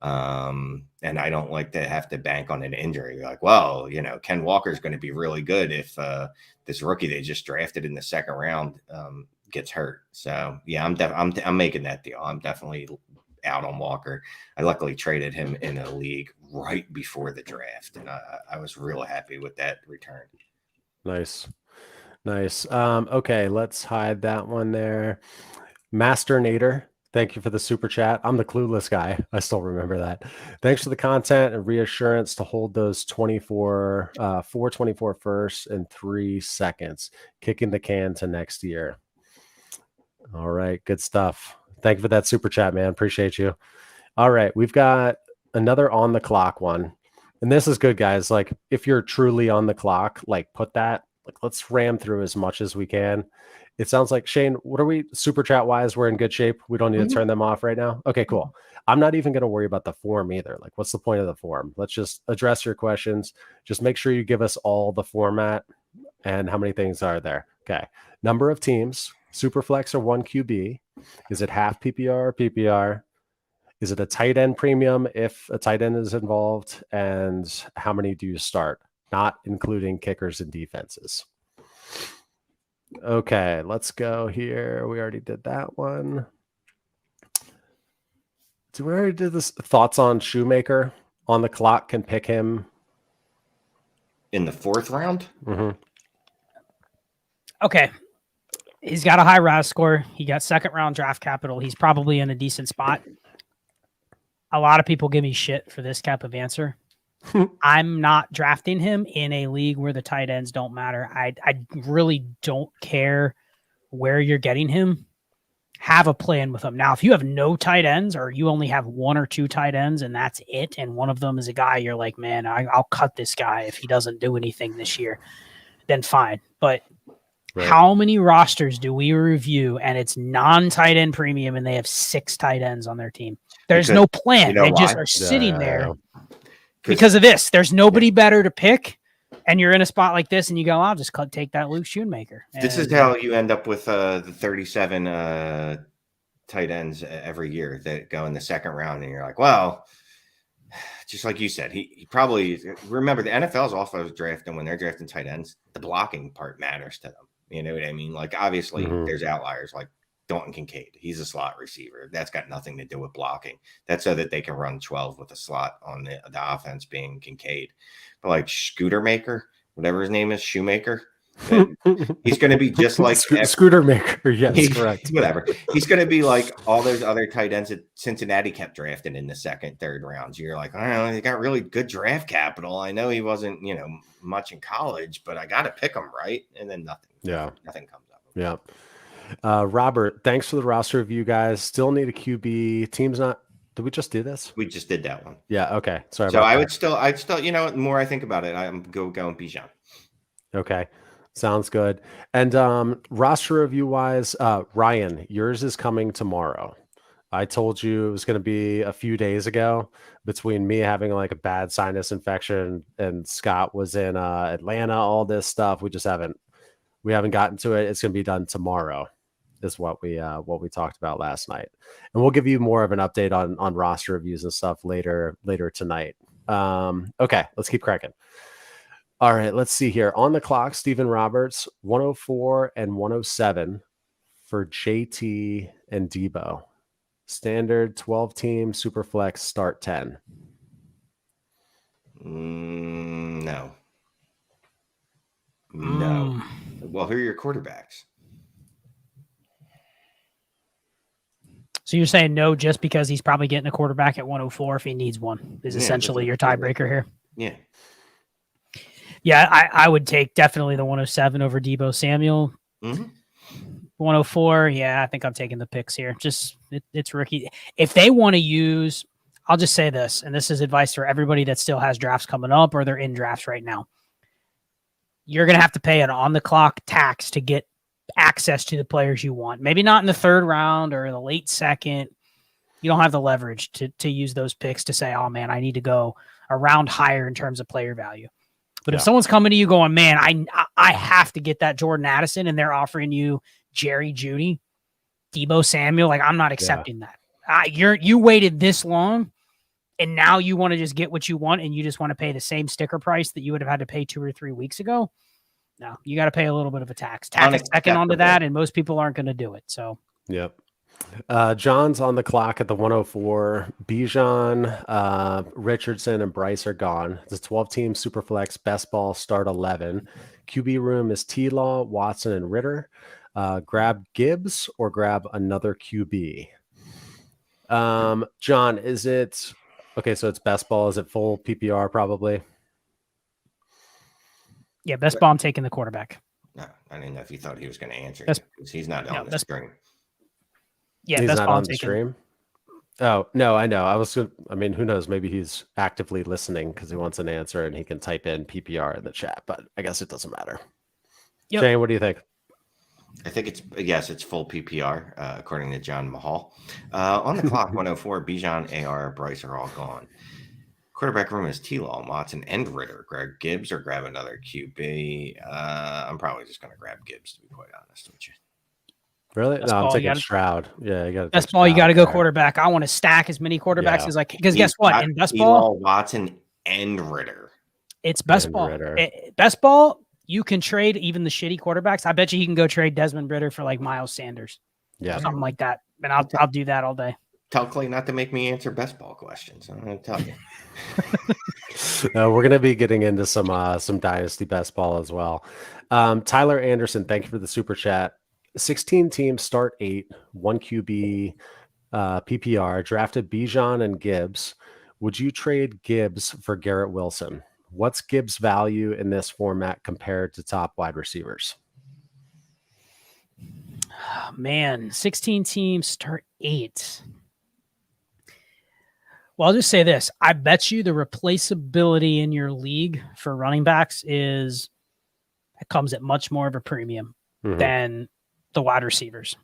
And I don't like to have to bank on an injury. Like, well, Ken Walker's going to be really good if this rookie they just drafted in the second round gets hurt. So yeah, I'm making that deal. I'm definitely out on Walker. I luckily traded him in a league right before the draft, and I was real happy with that return. Nice. Okay, let's hide that one there. Master Nader, thank you for the super chat. I'm the clueless guy. I still remember that. Thanks for the content and reassurance to hold those 24 firsts in 3 seconds, kicking the can to next year. All right, good stuff. Thank you for that super chat, man. Appreciate you. All right, we've got another on the clock one. And this is good, guys. Like, if you're truly on the clock, like, put that, like, let's ram through as much as we can. It sounds like, Shane, what are we super chat wise? We're in good shape. We don't need to turn them off right now. Okay, cool. I'm not even going to worry about the form either. Like, what's the point of the form? Let's just address your questions. Just make sure you give us all the format and how many things are there. Okay. Number of teams, Superflex or 1 QB. Is it half PPR or PPR? Is it a tight end premium if a tight end is involved? And how many do you start? Not including kickers and defenses. Okay, let's go here. We already did that one. We already did this. Thoughts on Shoemaker? On the clock, can pick him in the 4th round. Okay. He's got a high RAS score. He got 2nd round draft capital. He's probably in a decent spot. A lot of people give me shit for this type of answer. I'm not drafting him in a league where the tight ends don't matter. I really don't care where you're getting him. Have a plan with him. Now, if you have no tight ends or you only have 1 or 2 tight ends and that's it, and one of them is a guy you're like, man, I'll cut this guy if he doesn't do anything this year, then fine. But how many rosters do we review and it's non-tight end premium and they have 6 tight ends on their team? There's no plan. They just are sitting there because of this. There's nobody better to pick, and you're in a spot like this, and you go, I'll just take that Luke Shoemaker. This is how you end up with the 37 tight ends every year that go in the 2nd round, and you're like, well, just like you said, he probably – remember, the NFL's also drafting, when they're drafting tight ends, the blocking part matters to them. You know what I mean? Like, obviously, there's outliers like Dalton Kincaid. He's a slot receiver. That's got nothing to do with blocking. That's so that they can run 12 with a slot on the offense being Kincaid. But like Scootermaker, whatever his name is, Shoemaker, he's going to be just like Scootermaker. Yes, correct. Whatever. He's going to be like all those other tight ends that Cincinnati kept drafting in the 2nd, 3rd rounds. You're like, I don't know, he got really good draft capital. I know he wasn't, much in college, but I got to pick him right. And then nothing. Yeah. Nothing comes up. Yeah. Robert, thanks for the roster review, guys. Still need a QB. Team's Did we just do this? We just did that one. Yeah. Okay. Sorry So about that. I'd still, the more I think about it, I'm going Bijan. Okay. Sounds good. And roster review wise, Ryan, yours is coming tomorrow. I told you it was going to be a few days ago between me having like a bad sinus infection and Scott was in Atlanta, all this stuff. We haven't gotten to it. It's going to be done tomorrow is what we talked about last night. And we'll give you more of an update on roster reviews and stuff later tonight. Okay, let's keep cracking. All right, let's see here. On the clock, Stephen Roberts, 104 and 107 for JT and Debo. Standard 12-team Superflex start 10. No. No. Well, who are your quarterbacks? So you're saying no just because he's probably getting a quarterback at 104 if he needs one is essentially your tiebreaker here? Yeah. Yeah, I would take definitely the 107 over Debo Samuel. 104, yeah, I think I'm taking the picks here. Just it's rookie. If they want to use, I'll just say this, and this is advice for everybody that still has drafts coming up or they're in drafts right now. You're going to have to pay an on-the-clock tax to get access to the players you want. Maybe not in the third round or the late second. You don't have the leverage to use those picks to say, oh, man, I need to go a round higher in terms of player value. But if someone's coming to you going, man, I have to get that Jordan Addison, and they're offering you Jerry Jeudy, Debo Samuel, like I'm not accepting that. You waited this long, and now you want to just get what you want, and you just want to pay the same sticker price that you would have had to pay 2 or 3 weeks ago. No, you got to pay a little bit of a tax. Tack a second onto that, and most people aren't going to do it. So, yep. John's on the clock at the 104. Bijan, Richardson, and Bryce are gone. It's a 12-team Superflex best ball start 11. QB room is T-Law, Watson, and Ritter. Grab Gibbs or grab another QB. John, is it okay? So it's best ball. Is it full PPR probably? Yeah, best ball. I'm taking the quarterback. No, I didn't know if you thought he was going to answer because he's not on the screen. Yeah, he's best not ball on the stream. Oh no, I know. I mean, who knows? Maybe he's actively listening because he wants an answer and he can type in PPR in the chat. But I guess it doesn't matter. Yep. Shane, what do you think? I think it's full PPR according to John Mahal. On the clock, 104. Bijan, AR, Bryce are all gone. Quarterback room is T-Law, Watson, and Ritter. Grab Gibbs or grab another QB. I'm probably just going to grab Gibbs, to be quite honest with you. Really? Best no, I'm ball, taking Stroud. Yeah, you got best ball. You got to go quarterback. I want to stack as many quarterbacks as I can. Because guess what? In best ball, Watson and Ritter. It's best ball. Best ball. You can trade even the shitty quarterbacks. I bet you can go trade Desmond Ritter for like Miles Sanders. Yeah, something like that. And I'll do that all day. Tell Clay not to make me answer best ball questions. I'm going to tell you. We're going to be getting into some Dynasty best ball as well. Tyler Anderson, thank you for the super chat. 16 teams start 8, 1 QB PPR, drafted Bijan and Gibbs. Would you trade Gibbs for Garrett Wilson? What's Gibbs' value in this format compared to top wide receivers? Man, 16 teams start 8. Well, I'll just say this. I bet you the replaceability in your league for running backs it comes at much more of a premium than the wide receivers.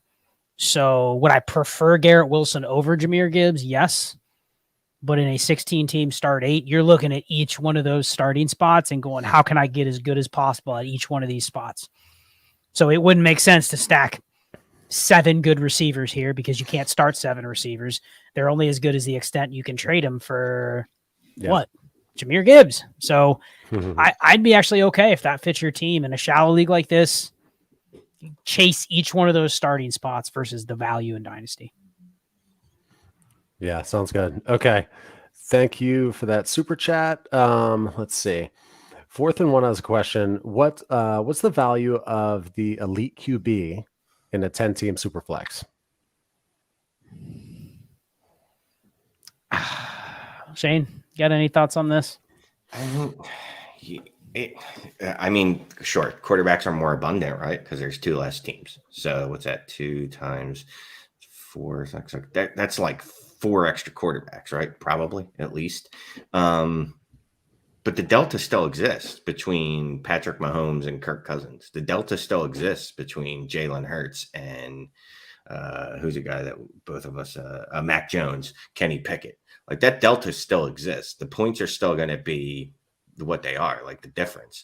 So would I prefer Garrett Wilson over Jahmyr Gibbs? Yes. But in a 16-team start 8, you're looking at each one of those starting spots and going, how can I get as good as possible at each one of these spots? So it wouldn't make sense to stack 7 good receivers here because you can't start 7 receivers. They're only as good as the extent you can trade them for what? Jahmyr Gibbs. So I'd be actually okay if that fits your team in a shallow league like this. Chase each one of those starting spots versus the value in Dynasty. Yeah, sounds good. Okay. Thank you for that super chat. Let's see. 4th and 1 has a question. What's the value of the elite QB in a 10-team Superflex? Shane, got any thoughts on this? I mean, sure. Quarterbacks are more abundant, right? Because there's 2 less teams. So what's that? 2 times 4? That's like 4 extra quarterbacks, right? Probably at least. But the delta still exists between Patrick Mahomes and Kirk Cousins. The delta still exists between Jalen Hurts and who's a guy that both of us, Mac Jones, Kenny Pickett. Like that delta still exists. The points are still going to be what they are, like the difference.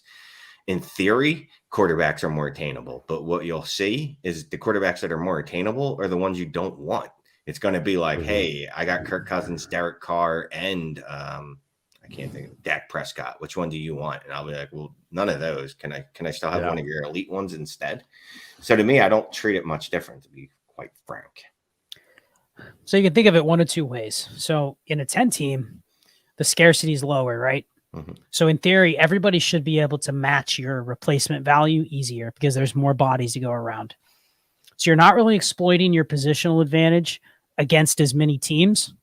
In theory, quarterbacks are more attainable. But what you'll see is the quarterbacks that are more attainable are the ones you don't want. It's going to be like, hey, I got Kirk Cousins, Derek Carr, and I can't think of Dak Prescott. Which one do you want? And I'll be like, well, none of those. Can I still have one of your elite ones instead? So to me, I don't treat it much different, to be quite frank. So you can think of it one of two ways. So in a 10 team, the scarcity is lower, right? Mm-hmm. So in theory, everybody should be able to match your replacement value easier because there's more bodies to go around. So you're not really exploiting your positional advantage against as many teams,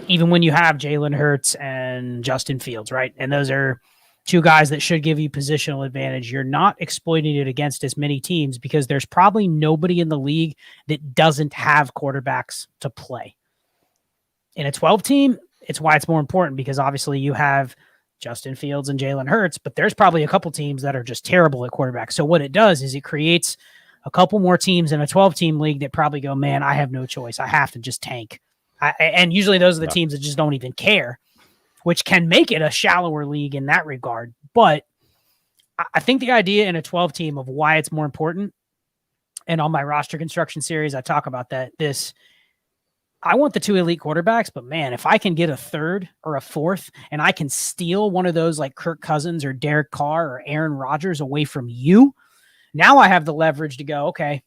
even when you have Jalen Hurts and Justin Fields, right? And those are two guys that should give you positional advantage. You're not exploiting it against as many teams because there's probably nobody in the league that doesn't have quarterbacks to play. In a 12 team, it's why it's more important because obviously you have Justin Fields and Jalen Hurts, but there's probably a couple teams that are just terrible at quarterback. So what it does is it creates a couple more teams in a 12-team league that probably go, man, I have no choice. I have to just tank. And usually those are the teams that just don't even care, which can make it a shallower league in that regard. But I think the idea in a 12-team of why it's more important, and on my roster construction series, I talk about that. I want the 2 elite quarterbacks, but man, if I can get a third or a fourth and I can steal one of those like Kirk Cousins or Derek Carr or Aaron Rodgers away from you, now I have the leverage to go, okay,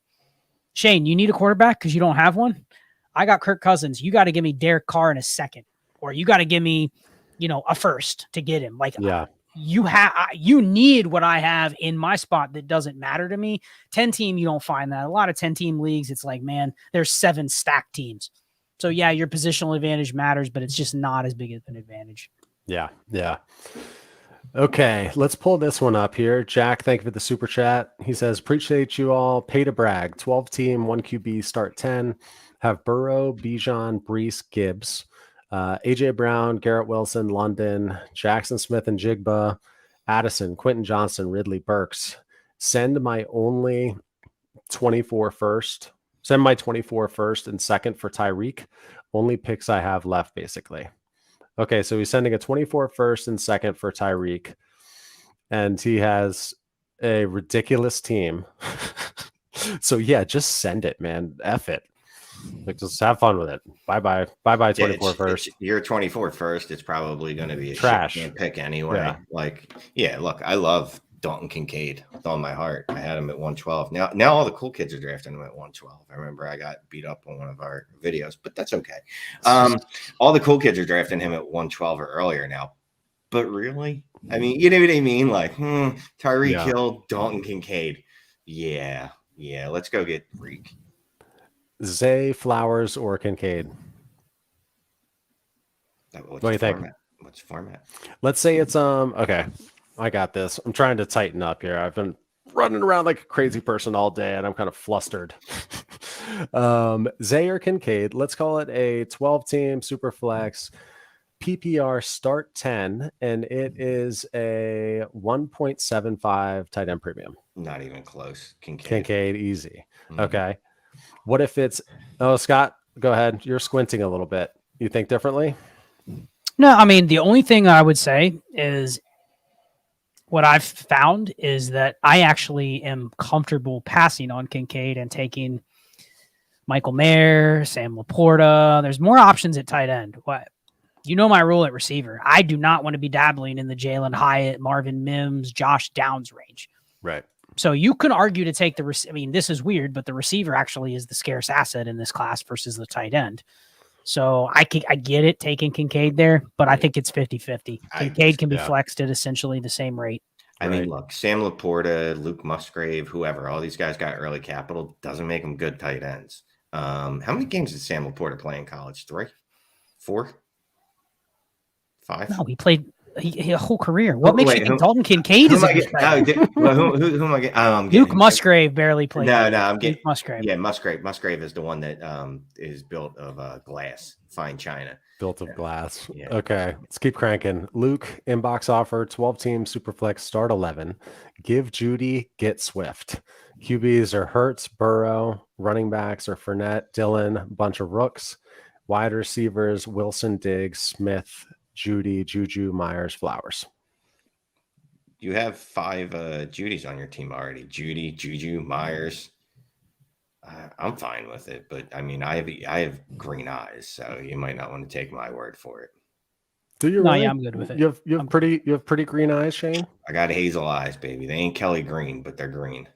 Shane, you need a quarterback because you don't have one? I got Kirk Cousins. You got to give me Derek Carr in a second, or you got to give me, a first to get him. Like, you need what I have in my spot that doesn't matter to me. 10-team, you don't find that. A lot of 10-team leagues, it's like, man, there's 7 stacked teams. So yeah, your positional advantage matters, but it's just not as big of an advantage. Yeah. Okay, let's pull this one up here. Jack, thank you for the super chat. He says, appreciate you all. Pay to brag. 12-team, 1 QB, start 10. Have Burrow, Bijan, Brees, Gibbs, AJ Brown, Garrett Wilson, London, Jackson Smith and Jigba, Addison, Quentin Johnson, Ridley Burks. Send my 24 first and second for Tyreek. Only picks I have left, basically. Okay, so he's sending a 24 first and second for Tyreek. And he has a ridiculous team. So yeah, just send it, man. F it. Like, just have fun with it. Bye 24 first. Your 24 first, it's probably going to be a trash pick anyway. Yeah. Look, I love Dalton Kincaid with all my heart. I had him at 112. Now all the cool kids are drafting him at 112. I remember I got beat up on one of our videos, but that's okay. All the cool kids are drafting him at 112 or earlier now. But really, I mean, you know what I mean? Like, Tyreek Hill, Dalton Kincaid. Yeah. Let's go get Reek. Zay, Flowers, or Kincaid? What do you think? What's format? Let's say it's okay. I got this. I'm trying to tighten up here. I've been running around like a crazy person all day, and I'm kind of flustered. Zay or Kincaid? Let's call it a 12-team super flex PPR start 10, and it is a 1.75 tight end premium. Not even close. Kincaid, easy. Mm-hmm. Okay. What if it's Scott, go ahead. You're squinting a little bit. You think differently? No, I mean, the only thing I would say is what I've found is that I actually am comfortable passing on Kincaid and taking Michael Mayer, Sam Laporta. There's more options at tight end. What? You know my rule at receiver. I do not want to be dabbling in the Jalen Hyatt, Marvin Mims, Josh Downs range. Right. So you can argue to take this is weird, but the receiver actually is the scarce asset in this class versus the tight end. So I get it taking Kincaid there, but I think it's 50-50. Kincaid can be flexed at essentially the same rate. I mean, look, Sam Laporta, Luke Musgrave, whoever, all these guys got early capital, doesn't make them good tight ends. How many games did Sam Laporta play in college? 3? 4? 5? No, he played a whole career. What makes wait, you think who- Dalton Kincaid Who is am a I good getting? player? Who am I getting? Oh, I'm Luke getting Musgrave barely played. No, I'm Luke getting Musgrave. Yeah, Musgrave. Musgrave is the one that is built of glass, fine china. Built of glass. Yeah. Okay, let's keep cranking. Luke, inbox offer, 12-team Superflex, start 11. Give Judy, get Swift. QBs are Hurts, Burrow. Running backs are Fournette, Dillon, bunch of rooks. Wide receivers, Wilson, Diggs, Smith, Judy, Juju, Myers, Flowers. You have 5 Judys on your team already. Judy, Juju, Myers. I'm fine with it, but I mean, I have green eyes, so you might not want to take my word for it. Do you No, really? yeah, I'm good with it. You have pretty green eyes, Shane. I got hazel eyes, baby. They ain't Kelly Green, but they're green.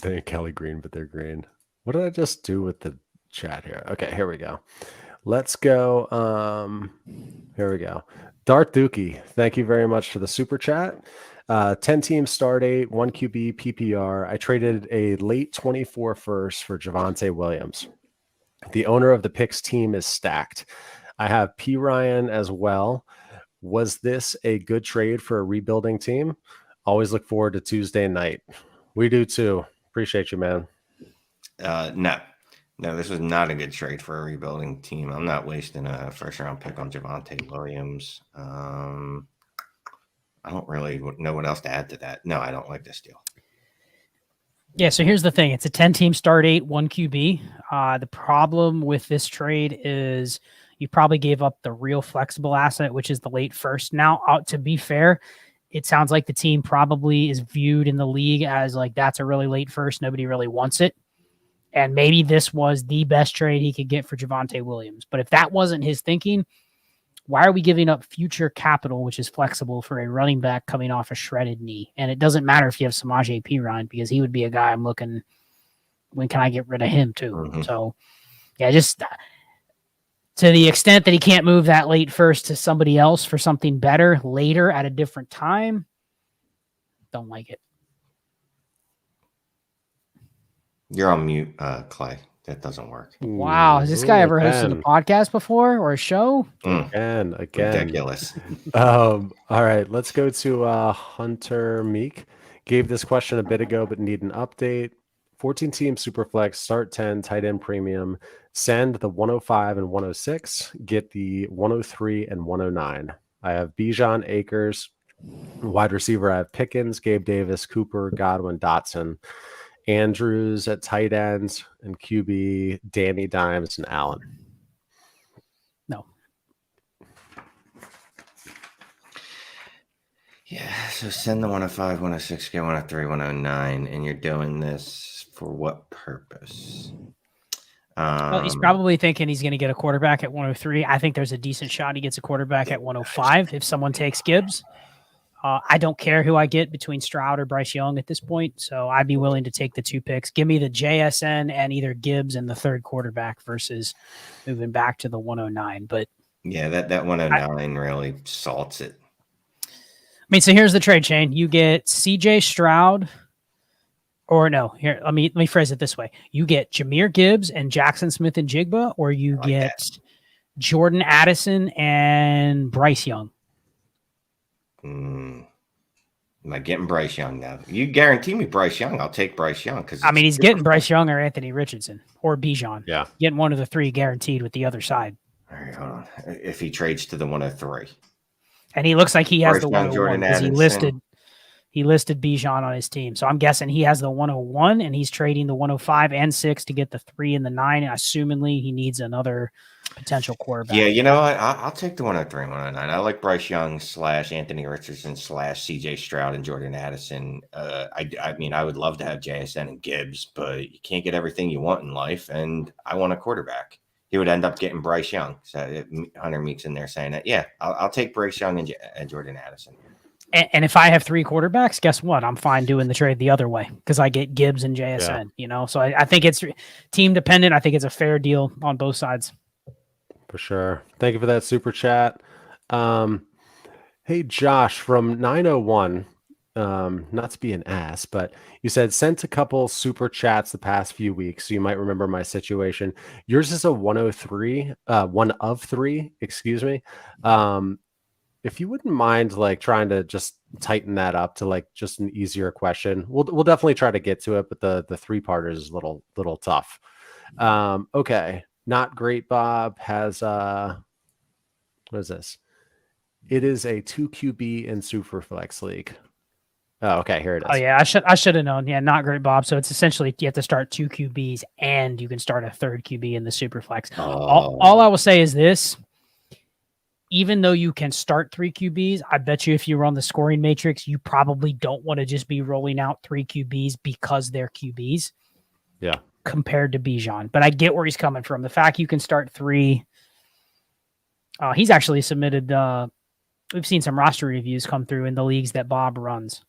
They ain't Kelly Green, but they're green. What did I just do with the chat here? Okay, here we go. Let's go. Here we go. Dart Dookie, thank you very much for the super chat. 10-team start 8, 1 QB PPR. I traded a late 24 first for Javonte Williams. The owner of the picks team is stacked. I have P. Ryan as well. Was this a good trade for a rebuilding team? Always look forward to Tuesday night. We do too. Appreciate you, man. No, this was not a good trade for a rebuilding team. I'm not wasting a first round pick on Javonte Williams. I don't really know what else to add to that. No, I don't like this deal. Yeah, so here's the thing. It's a 10-team start 8, 1 QB. The problem with this trade is you probably gave up the real flexible asset, which is the late first. Now, to be fair, it sounds like the team probably is viewed in the league as like, that's a really late first. Nobody really wants it. And maybe this was the best trade he could get for Javonte Williams. But if that wasn't his thinking, why are we giving up future capital, which is flexible, for a running back coming off a shredded knee? And it doesn't matter if you have Samaje Perine, because he would be a guy I'm looking, when can I get rid of him too? Mhm. So, yeah, just to the extent that he can't move that late first to somebody else for something better later at a different time, don't like it. You're on mute, Clay. That doesn't work. Wow. Has this guy ever hosted a podcast before or a show? Again. Ridiculous. All right, let's go to Hunter Meek. Gave this question a bit ago, but need an update. 14-team Superflex, start 10, tight end premium. Send the 105 and 106. Get the 103 and 109. I have Bijan, Akers. Wide receiver, I have Pickens, Gabe Davis, Cooper, Godwin, Dotson. Andrews at tight ends, and QB, Danny Dimes and Allen. No. Yeah, so send the 105, 106, get 103, 109, and you're doing this for what purpose? Well, he's probably thinking he's going to get a quarterback at 103. I think there's a decent shot he gets a quarterback at 105 if someone takes Gibbs. I don't care who I get between Stroud or Bryce Young at this point, so I'd be willing to take the 2 picks. Give me the JSN and either Gibbs and the third quarterback versus moving back to the 109. But yeah, that 109 really salts it. I mean, so here's the trade chain. You get CJ Stroud, or no, here, let me phrase it this way. You get Jahmyr Gibbs and Jackson Smith and Jigba, or you get Jordan Addison and Bryce Young. Am I getting Bryce Young now? You guarantee me Bryce Young. I'll take Bryce Young because I mean, he's getting Bryce Young or Anthony Richardson or Bijan. Yeah, getting one of the 3 guaranteed with the other side. All right, hold on. If he trades to the 103, and he looks like he has Bryce the Young, 101 because he listed Bijan on his team. So I'm guessing he has the 101 and he's trading the 105 and 6 to get the 3 and the 9. And assumingly he needs another potential quarterback. Yeah, you know what? I'll take the 103 and 109. I like Bryce Young / Anthony Richardson / CJ Stroud and Jordan Addison. I mean, I would love to have JSN and Gibbs, but you can't get everything you want in life. And I want a quarterback. He would end up getting Bryce Young. So Hunter Meek's in there saying that. Yeah, I'll take Bryce Young and Jordan Addison. And if I have 3 quarterbacks, guess what? I'm fine doing the trade the other way because I get Gibbs and JSN, you know? So I think it's team dependent. I think it's a fair deal on both sides. For sure. Thank you for that super chat. Hey, Josh from 901, not to be an ass, but you said sent a couple super chats the past few weeks. So you might remember my situation. Yours is a 103, 1 of 3, excuse me. if you wouldn't mind like trying to just tighten that up to like just an easier question, we'll definitely try to get to it, but the three-parters is a little tough. Okay. Not great Bob has what is this? It is a 2 QB in Superflex League. Oh, okay, here it is. Oh yeah, I should have known. Yeah, not great, Bob. So it's essentially you have to start 2 QBs and you can start a third QB in the Superflex. All I will say is this: even though you can start 3 QBs, I bet you if you run the scoring matrix, you probably don't want to just be rolling out 3 QBs because they're QBs. Yeah. Compared to Bijan, but I get where he's coming from. The fact you can start 3. He's actually submitted. We've seen some roster reviews come through in the leagues that Bob runs.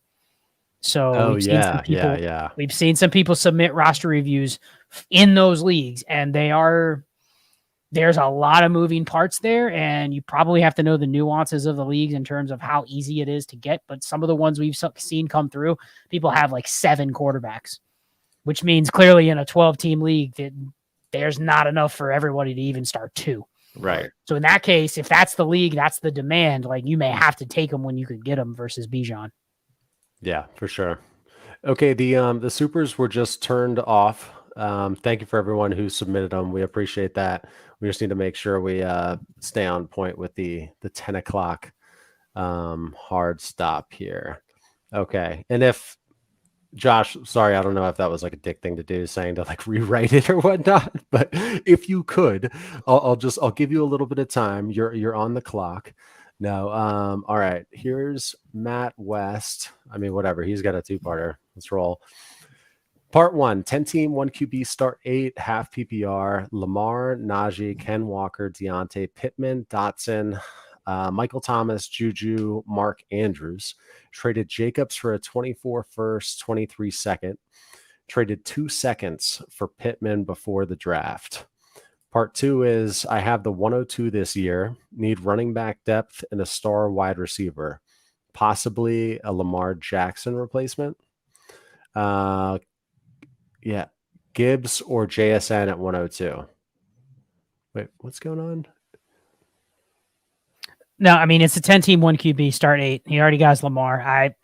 So we've seen some people submit roster reviews in those leagues, and there's a lot of moving parts there, and you probably have to know the nuances of the leagues in terms of how easy it is to get. But some of the ones we've seen come through, people have like 7 quarterbacks, which means clearly in a 12-team league that there's not enough for everybody to even start 2. Right. So in that case, if that's the league, that's the demand, like you may have to take them when you can get them versus Bijan. Yeah, for sure. Okay, the supers were just turned off. Thank you for everyone who submitted them. We appreciate that. We just need to make sure we stay on point with the 10 o'clock hard stop here. Okay, and if Josh, sorry, I don't know if that was like a dick thing to do, saying to like rewrite it or whatnot, but if you could, I'll give you a little bit of time. You're on the clock. No. All right. Here's Matt West. I mean, whatever. He's got a 2-parter. Let's roll. Part 1, 10-team, 1 QB, start 8, half PPR, Lamar, Najee, Ken Walker, Deontay, Pittman, Dotson, Michael Thomas, Juju, Mark Andrews. Traded Jacobs for a 24 first, 23 second. Traded 2 seconds for Pittman before the draft. Part 2 is I have the 102 this year, need running back depth and a star wide receiver, possibly a Lamar Jackson replacement. Yeah, Gibbs or JSN at 102. Wait, what's going on? No, I mean, it's a 10-team, 1 QB, start 8. He already got Lamar. I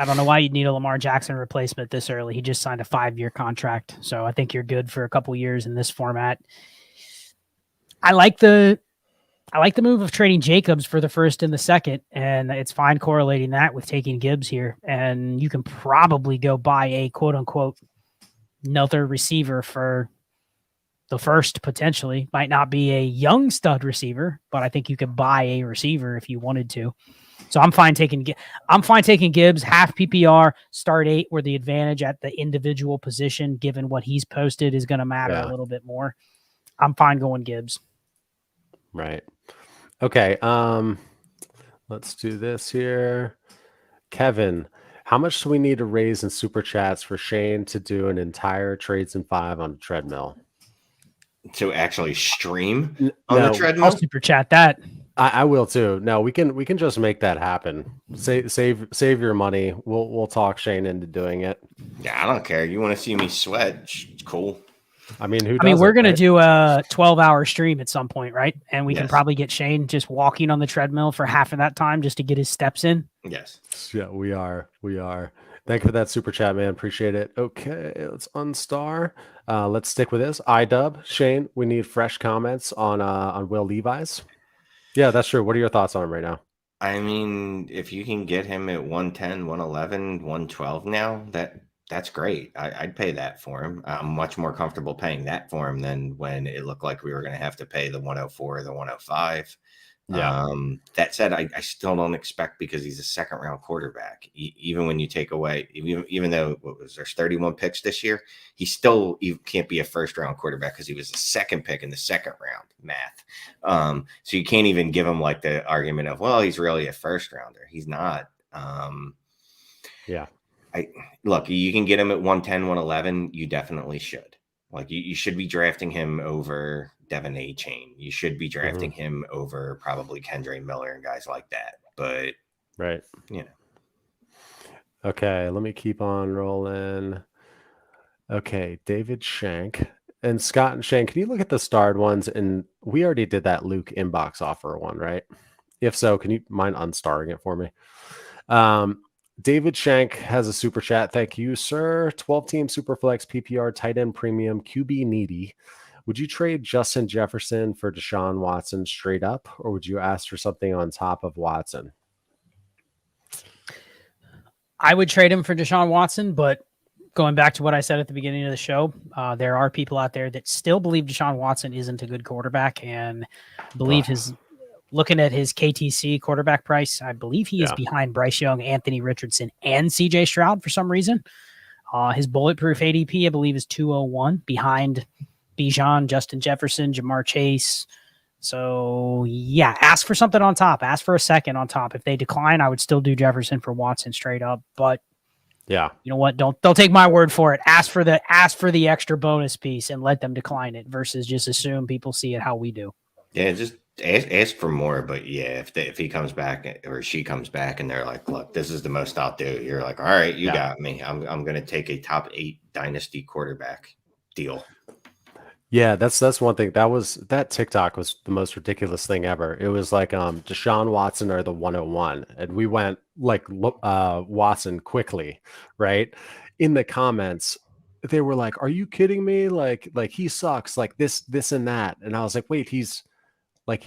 don't know why you'd need a Lamar Jackson replacement this early. He just signed a 5-year contract. So I think you're good for a couple years in this format. I like the move of trading Jacobs for the first and the second, and it's fine correlating that with taking Gibbs here. And you can probably go buy a quote unquote another receiver for the first, potentially. Might not be a young stud receiver, but I think you could buy a receiver if you wanted to. So I'm fine taking Gibbs, half PPR, start 8, where the advantage at the individual position, given what he's posted, is going to matter a little bit more. I'm fine going Gibbs. Right. Okay. Let's do this here. Kevin, how much do we need to raise in super chats for Shane to do an entire Trades in 5 on a treadmill? To actually stream on the treadmill? I'll super chat that. I will too. No, we can just make that happen. Save your money. We'll talk Shane into doing it. Yeah, I don't care. You want to see me sweat? Cool. I mean, we're going to do a 12-hour stream at some point, right? And we can probably get Shane just walking on the treadmill for half of that time just to get his steps in. Yes. Yeah, we are. Thank you for that super chat, man. Appreciate it. Okay, let's unstar. Let's stick with this. iDub, Shane, we need fresh comments on Will Levi's. Yeah, that's true. What are your thoughts on him right now? I mean, if you can get him at 110, 111, 112 now, that's great. I'd pay that for him. I'm much more comfortable paying that for him than when it looked like we were going to have to pay the 104 or the 105. Yeah. That said, I still don't expect, because he's a second-round quarterback. Even when you take away, even though there's 31 picks this year, he still can't be a first-round quarterback because he was the second pick in the second round. Math. So you can't even give him like the argument of, well, he's really a first-rounder. He's not. Yeah. Look, you can get him at 110, 111. You definitely should. Like you should be drafting him over Devin A. Chain. You should be drafting him over probably Kendre Miller and guys like that. But right. Yeah. Okay, let me keep on rolling. Okay, David Shank and Scott and Shane. Can you look at the starred ones? And we already did that Luke inbox offer one, right? If so, can you mind unstarring it for me? David Shank has a super chat. Thank you, sir. 12-team Superflex PPR tight end premium QB needy. Would you trade Justin Jefferson for Deshaun Watson straight up, or would you ask for something on top of Watson? I would trade him for Deshaun Watson, but going back to what I said at the beginning of the show, there are people out there that still believe Deshaun Watson isn't a good quarterback and believe looking at his KTC quarterback price, I believe he is behind Bryce Young, Anthony Richardson, and CJ Stroud for some reason. His bulletproof ADP, I believe, is 201 behind Bijan, Justin Jefferson, Jamar Chase. So yeah, ask for something on top. Ask for a second on top. If they decline, I would still do Jefferson for Watson straight up. But yeah, you know what? Don't take my word for it. Ask for the extra bonus piece and let them decline it versus just assume people see it how we do. Yeah, just ask for more. But yeah, if he comes back or she comes back and they're like, look, this is the most I'll do. You're like, all right, you got me. I'm going to take a top 8 dynasty quarterback deal. Yeah, that's one thing. That TikTok was the most ridiculous thing ever. It was like Deshaun Watson or the 101, and we went like Watson quickly, right? In the comments, they were like, "Are you kidding me? Like he sucks, like this and that." And I was like, "Wait, he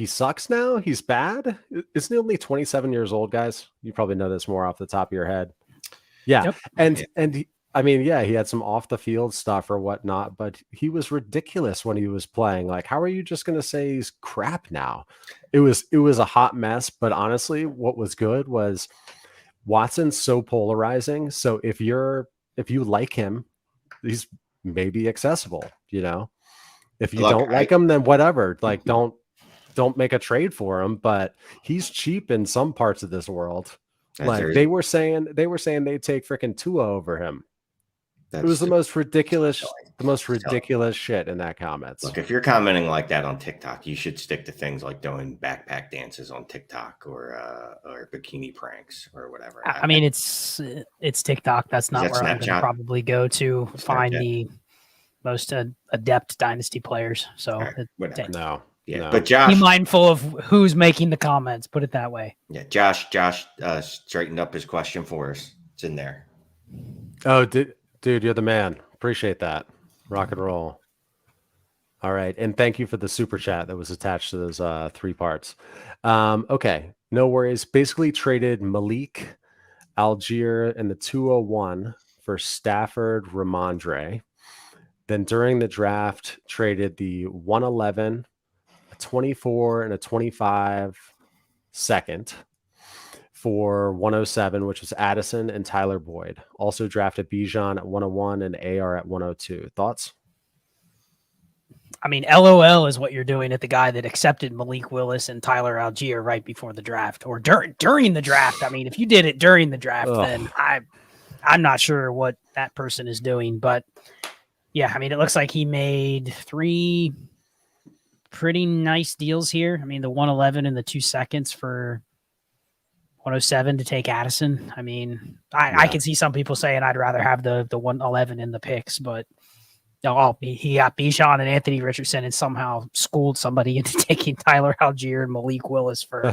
sucks now? He's bad? Isn't he only 27 years old, guys? You probably know this more off the top of your head." Yeah, yep. And I mean, yeah, he had some off the field stuff or whatnot, but he was ridiculous when he was playing. Like, how are you just going to say he's crap now? It was a hot mess, but honestly, what was good was Watson's so polarizing. So if you like him, he's maybe accessible, you know. If you don't like him, then whatever. Like, don't make a trade for him, but he's cheap in some parts of this world. Like they were saying they'd take freaking Tua over him. It was the most ridiculous shit in that comments. Look, if you're commenting like that on TikTok, you should stick to things like doing backpack dances on TikTok or bikini pranks or whatever. I mean, it's TikTok. That's not where I'm going to probably go to find the most adept dynasty players. So no. Yeah, no. But Josh, be mindful of who's making the comments. Put it that way. Yeah, Josh straightened up his question for us. It's in there. Oh, dude, you're the man. Appreciate that. Rock and roll. All right, and thank you for the super chat that was attached to those 3 parts. Okay, no worries. Basically traded Malik, Algier, and the 201 for Stafford, Ramondre. Then during the draft, traded the 111. 24 and a 25 second for 107, which was Addison and Tyler Boyd. Also drafted Bijan at 101 and AR at 102. Thoughts? I mean, LOL is what you're doing at the guy that accepted Malik Willis and Tyler Algier right before the draft or during the draft. I mean, if you did it during the draft, then I'm not sure what that person is doing. But yeah, I mean, it looks like he made 3 pretty nice deals here. I mean, the 111 and the 2 seconds for 107 to take Addison. I mean, I can see some people saying I'd rather have the 111 in the picks, but he got Bijan and Anthony Richardson and somehow schooled somebody into taking Tyler Algier and Malik Willis for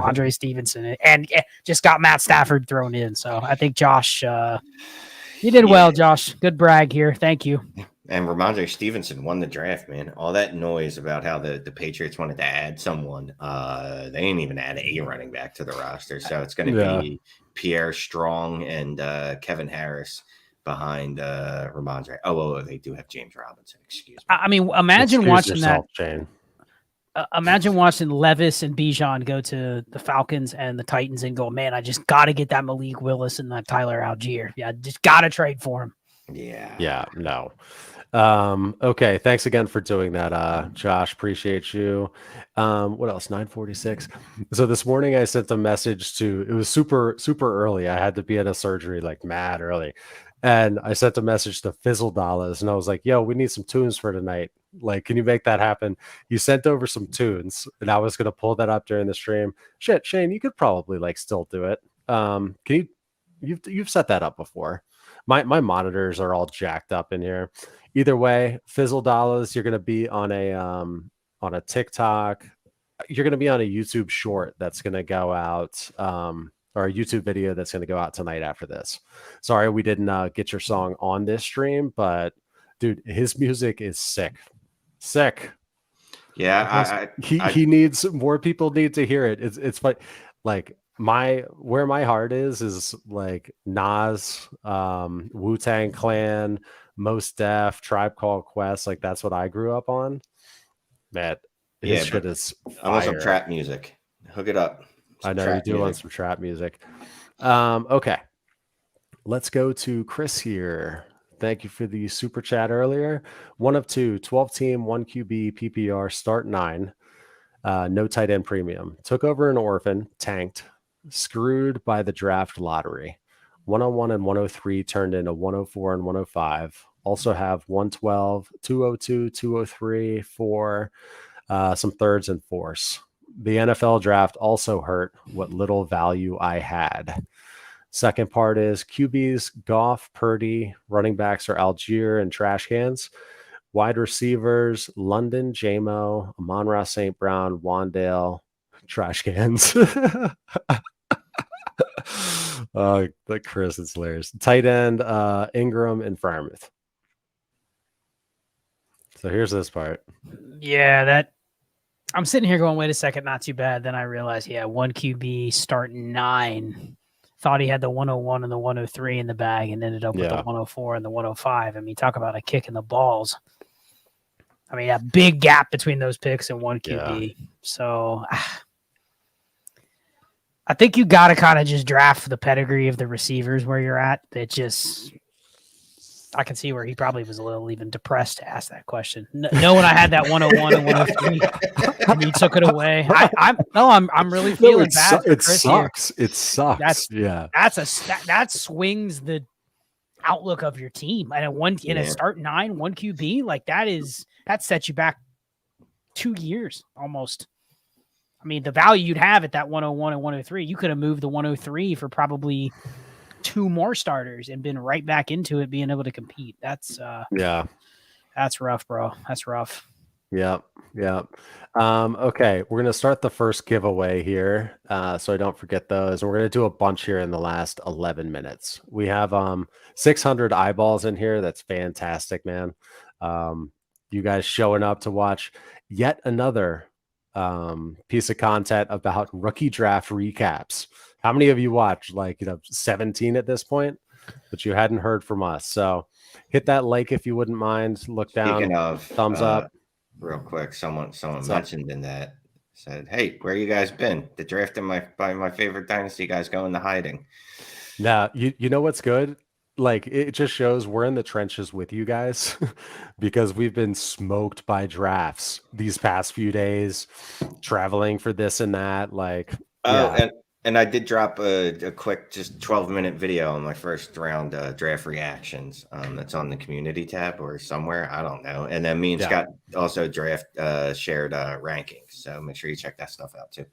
Andre Stevenson and just got Matt Stafford thrown in. So I think Josh, you did well, Josh. Good brag here. Thank you. And Ramondre Stevenson won the draft, man. All that noise about how the Patriots wanted to add someone, they didn't even add a running back to the roster. So it's going to be Pierre Strong and Kevin Harris behind Ramondre. Oh, they do have James Robinson. Excuse me. I mean, imagine watching Levis and Bijan go to the Falcons and the Titans and go, man, I just got to get that Malik Willis and that Tyler Algier. Yeah, just got to trade for him. Yeah, no. Okay, thanks again for doing that, Josh. Appreciate you. What else? 9:46. So this morning I sent a message it was super early. I had to be at a surgery like mad early. And I sent a message to Fizzle Dollars and I was like, yo, we need some tunes for tonight. Like, can you make that happen? You sent over some tunes and I was going to pull that up during the stream. Shit, Shane, you could probably like still do it. Can you've set that up before. My monitors are all jacked up in here. Either way, Fizzle Dollars, you're going to be on a TikTok you're going to be on a YouTube short that's going to go out, or a YouTube video that's going to go out tonight after this. Sorry, we didn't get your song on this stream, but dude, his music is sick. Sick. Yeah, He needs more people need to hear it. It's like where my heart is like Nas, Wu-Tang Clan, Mos Def, Tribe Called Quest. Like that's what I grew up on. Man, his shit is fire. I want some trap music. Hook it up. I know you do want some trap music. Okay. Let's go to Chris here. Thank you for the super chat earlier. 1 of 2, 12 team, 1 QB, PPR, start 9. No tight end premium. Took over an orphan, tanked, screwed by the draft lottery. 101 and 103 turned into 104 and 105. Also have 112, 202, 203, 4, some thirds and fourths. The NFL draft also hurt what little value I had. Second part is QBs, Goff, Purdy, running backs are Algier and trash cans. Wide receivers, London, Jamo, Amon-Ra St. Brown, Wandale, trash cans. Like Chris, it's hilarious. Tight end, Ingram and Frymouth. So here's this part. Yeah, I'm sitting here going, wait a second, not too bad. Then I realized, 1 QB, start 9. Thought he had the 101 and the 103 in the bag and ended up with the 104 and the 105. I mean, talk about a kick in the balls. I mean, a big gap between those picks and 1 QB. Yeah. So I think you got to kind of just draft the pedigree of the receivers where you're at. I can see where he probably was a little even depressed to ask that question. Knowing I had that 101 and 103, and he took it away. I'm really feeling bad. It sucks. Here. It sucks. That swings the outlook of your team. And a start 9, 1 QB, like that sets you back 2 years almost. I mean, the value you'd have at that 101 and 103, you could have moved the 103 for probably 2 more starters and been right back into it, being able to compete. That's rough, bro. That's rough. Yeah. Okay, we're gonna start the first giveaway here, so I don't forget those. We're gonna do a bunch here in the last 11 minutes. We have 600 eyeballs in here. That's fantastic, man. You guys showing up to watch yet another piece of content about rookie draft recaps. How many of you watched 17 at this point, but you hadn't heard from us? So hit that like if you wouldn't mind. Look down. Speaking of, thumbs up. Real quick, someone mentioned in that, said, "Hey, where you guys been? The draft by my favorite dynasty guys go into hiding." Now you know what's good? Like it just shows we're in the trenches with you guys because we've been smoked by drafts these past few days, traveling for this and that. And I did drop a quick, just 12-minute video on my first round draft reactions. That's on the community tab or somewhere. I don't know. And then me and Scott also shared rankings. So make sure you check that stuff out too.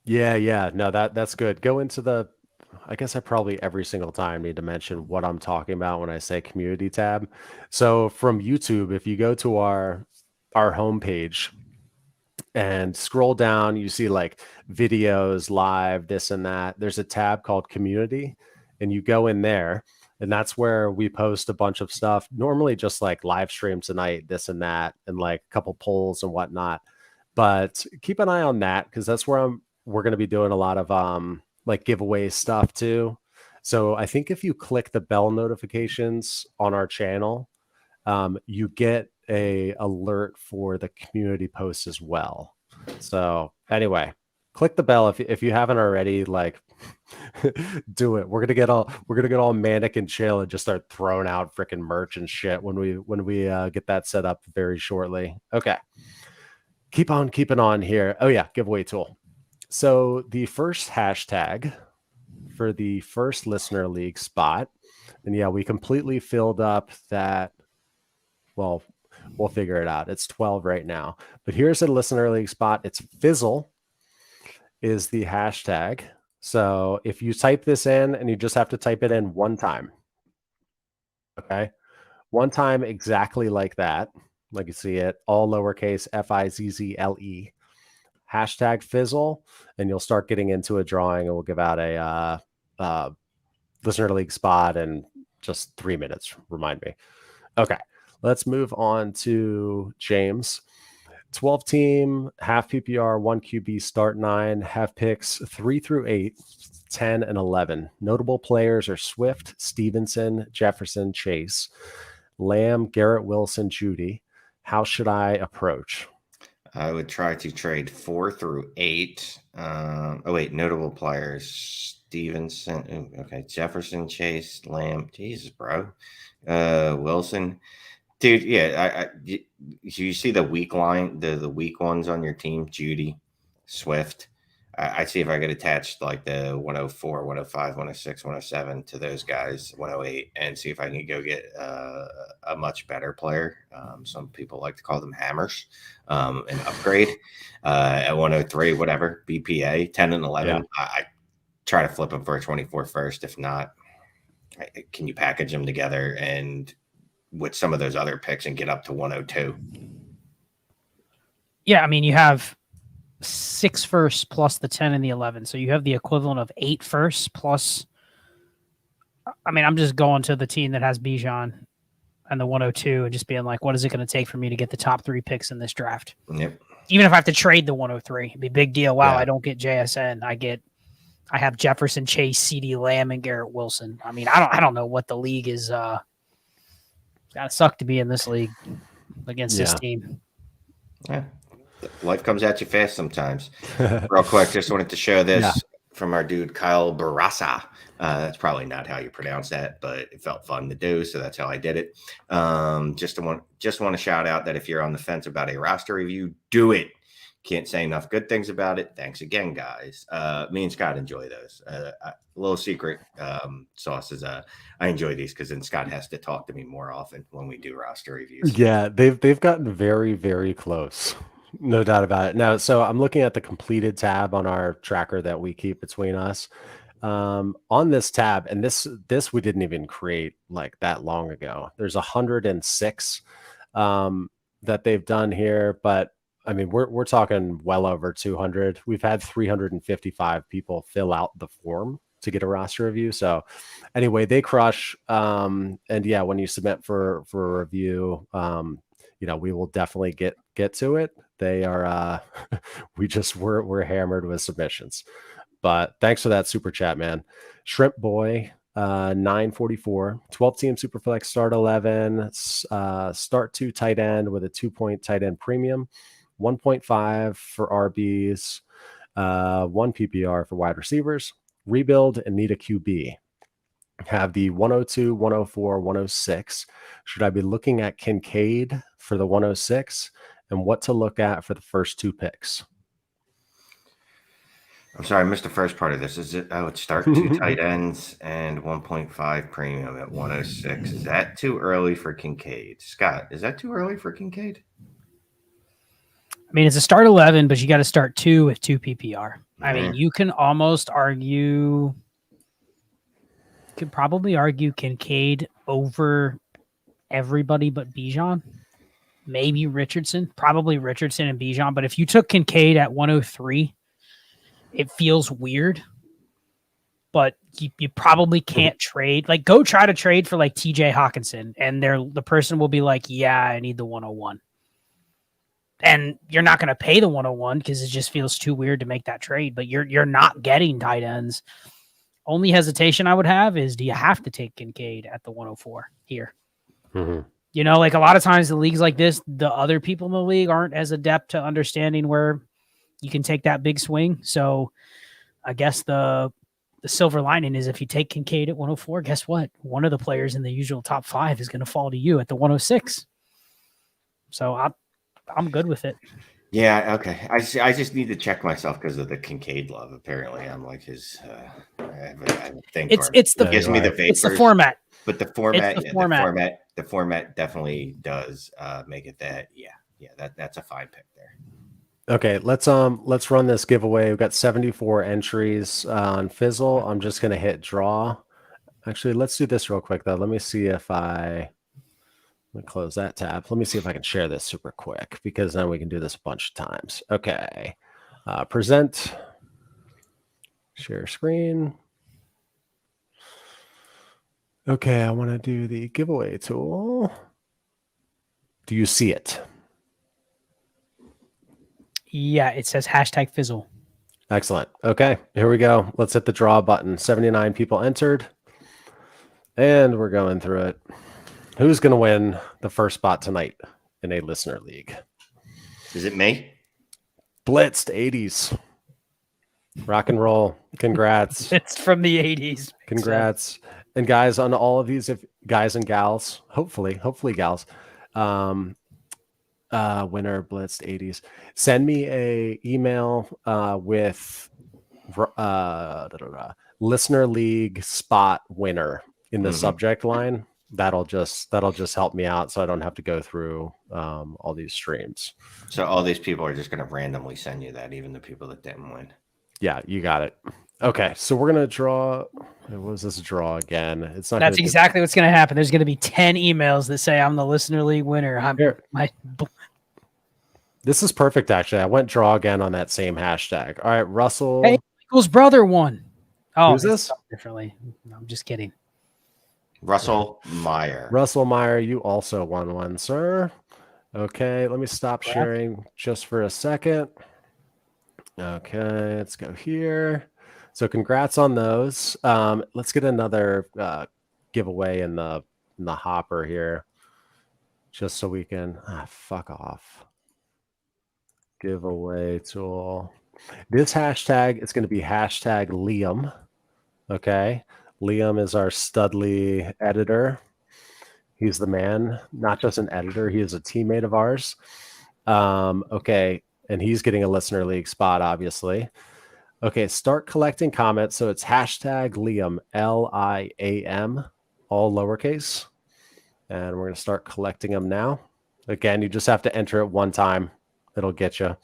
Yeah. No, that's good. Go into I guess I probably every single time need to mention what I'm talking about when I say community tab. So from YouTube, if you go to our homepage and scroll down, you see videos, live, this and that. There's a tab called community, and you go in there, and that's where we post a bunch of stuff. Normally just live stream tonight, this and that, and a couple polls and whatnot. But keep an eye on that because that's where we're going to be doing a lot of giveaway stuff too. So I think if you click the bell notifications on our channel, you get a alert for the community posts as well. So anyway, click the bell if you haven't already. Do it. We're gonna get all manic and chill and just start throwing out freaking merch and shit when we get that set up very shortly. Okay, keep on keeping on here. Oh yeah, giveaway tool. So the first hashtag for the first listener league spot, and we completely filled up that. Well, we'll figure it out. It's 12 right now. But here's a listener league spot. It's Fizzle is the hashtag. So if you type this in, and you just have to type it in one time. Okay. One time exactly like that. Like you see it, all lowercase Fizzle. hashtag Fizzle, and you'll start getting into a drawing, and we'll give out a listener league spot in just 3 minutes. Remind me. Okay, let's move on to James. 12 team, half PPR, 1 QB, start 9, have picks 3 through 8, 10 and 11. Notable players are Swift, Stevenson, Jefferson, Chase, Lamb, Garrett Wilson, Judy. How should I approach? I would try to trade 4 through 8. Notable players: Stevenson. Okay, Jefferson, Chase, Lamb. Jesus, bro. Wilson. Dude, yeah, you see the weak line, the weak ones on your team, Judy, Swift. I see if I could attach like the 104, 105, 106, 107 to those guys, 108, and see if I can go get a much better player. Some people like to call them hammers, an upgrade at 103, whatever, BPA, 10 and 11. Yeah. I try to flip them for a 24 first. If not, can you package them together and with some of those other picks and get up to 102? Yeah, I mean, you have 6 firsts plus the 10 and the 11. So you have the equivalent of 8 firsts plus. I mean, I'm just going to the team that has Bijan and the 102 and just being like, what is it going to take for me to get the top 3 picks in this draft? Yep. Even if I have to trade the 103, it'd be a big deal. Wow, Yeah. I don't get JSN. I have Jefferson, Chase, CD Lamb, and Garrett Wilson. I mean, I don't know what the league is. It's gotta suck to be in this league against this team. Yeah. Life comes at you fast sometimes. Real quick, just wanted to show this from our dude Kyle Barassa. That's probably not how you pronounce that, but it felt fun to do, so that's how I did it. Just want to shout out that if you're on the fence about a roster review, do it. Can't say enough good things about it. Thanks again, guys. Me and Scott enjoy those. A little secret sauce is I enjoy these because then Scott has to talk to me more often when we do roster reviews. Yeah, they've gotten very, very close. No doubt about it. Now, so I'm looking at the completed tab on our tracker that we keep between us. On this tab, and this we didn't even create like that long ago. There's 106 that they've done here, but I mean, we're talking well over 200. We've had 355 people fill out the form to get a roster review. So anyway, they crush. And yeah, when you submit for a review, we will definitely get to it. They are we're hammered with submissions. But thanks for that super chat, man. Shrimp Boy, 944, 12 team Superflex, start 11, start 2 tight end with a 2-point tight end premium, 1.5 for RBs, 1 PPR for wide receivers, rebuild and need a QB. Have the 102, 104, 106. Should I be looking at Kincaid for the 106 and what to look at for the first 2 picks? I'm sorry, I missed the first part of this. Is it? I would start 2 tight ends and 1.5 premium at 106. Is that too early for Kincaid? Scott, is that too early for Kincaid? I mean, it's a start 11, but you got to start 2 with 2 PPR. I mean, you can almost argue, could probably argue Kincaid over everybody but Bijan. Maybe Richardson, probably Richardson and Bijan. But if you took Kincaid at 103, it feels weird. But you probably can't trade. Like, go try to trade for like TJ Hawkinson, and the person will be like, yeah, I need the 101. And you're not going to pay the 101 because it just feels too weird to make that trade. But you're not getting tight ends. Only hesitation I would have is, do you have to take Kincaid at the 104 here? Mm-hmm. You know, like a lot of times the leagues like this, the other people in the league aren't as adept to understanding where you can take that big swing. So I guess the silver lining is if you take Kincaid at 104, guess what? One of the players in the usual top 5 is going to fall to you at the 106. So I'm good with it. Yeah, okay. I just need to check myself because of the Kincaid love. Apparently, I'm like his. I think it's the gives me the vapors. It's the format, but the format, the format definitely does make it that. Yeah, that's a fine pick there. Okay, let's run this giveaway. We've got 74 entries on Fizzle. I'm just gonna hit draw. Actually, let's do this real quick though. Let me see if let me close that tab. Let me see if I can share this super quick because then we can do this a bunch of times. Okay. Present. Share screen. Okay, I want to do the giveaway tool. Do you see it? Yeah, it says hashtag fizzle. Excellent. Okay, here we go. Let's hit the draw button. 79 people entered. And we're going through it. Who's going to win the first spot tonight in a listener league? Is it me? Blitzed 80s. Rock and roll. Congrats. It's from the 80s. Congrats. And guys, on all of these, if guys and gals, hopefully gals, winner Blitzed 80s, send me a email with listener league spot winner in the subject line. That'll just help me out, so I don't have to go through all these streams. So all these people are just going to randomly send you that, even the people that didn't win. Yeah, you got it. Okay, so we're gonna draw. What was this draw again? It's not. That's exactly what's going to happen. There's going to be 10 emails that say I'm the listener league winner. This is perfect, actually. I went draw again on that same hashtag. All right, Russell. Hey, Michael's brother won. Oh, who's this? Differently. No, I'm just kidding. Russell Meyer. Russell Meyer, you also won one, sir. Okay, let me stop sharing just for a second. Okay, let's go here. So congrats on those. Let's get another giveaway in the hopper here, just so we can fuck off. Giveaway tool. This hashtag is going to be hashtag Liam. Okay, Liam is our Studley editor. He's the man, not just an editor. He is a teammate of ours. Okay, and he's getting a listener league spot, obviously. Okay, start collecting comments. So it's hashtag Liam, Liam, all lowercase. And we're going to start collecting them now. Again, you just have to enter it one time. It'll get you.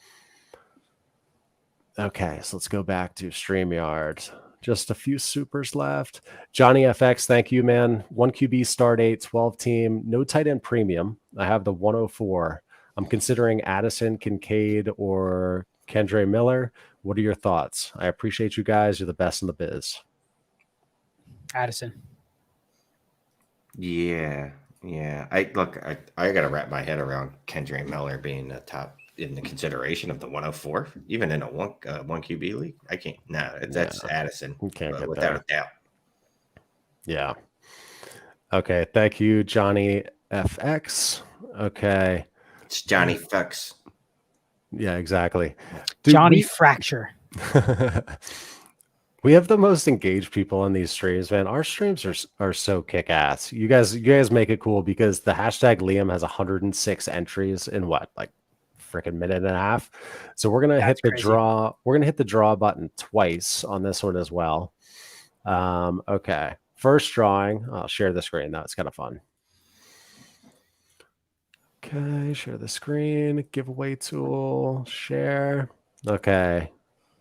Okay, so let's go back to StreamYard. Just a few supers left. Johnny FX, thank you, man. 1 QB start 8, 12 team, no tight end premium. I have the 104. I'm considering Addison, Kincaid, or Kendre Miller. What are your thoughts? I appreciate you guys. You're the best in the biz. Addison. Yeah. I got to wrap my head around Kendre Miller being the top in the consideration of the 104, even in a one QB league. I can't. No, that's Addison. You can't get without there. a doubt. Yeah. Okay. Thank you, Johnny FX. Okay. It's Johnny Fucks. Yeah, exactly. Dude, Johnny Fracture. We have the most engaged people in these streams, man. Our streams are so kick ass. You guys make it cool because the hashtag Liam has 106 entries in what, like freaking minute and a half. So we're gonna hit the draw. We're gonna hit the draw button twice on this one as well. Okay. First drawing. I'll share the screen. It's kind of fun. Okay, share the screen, giveaway tool, share. Okay,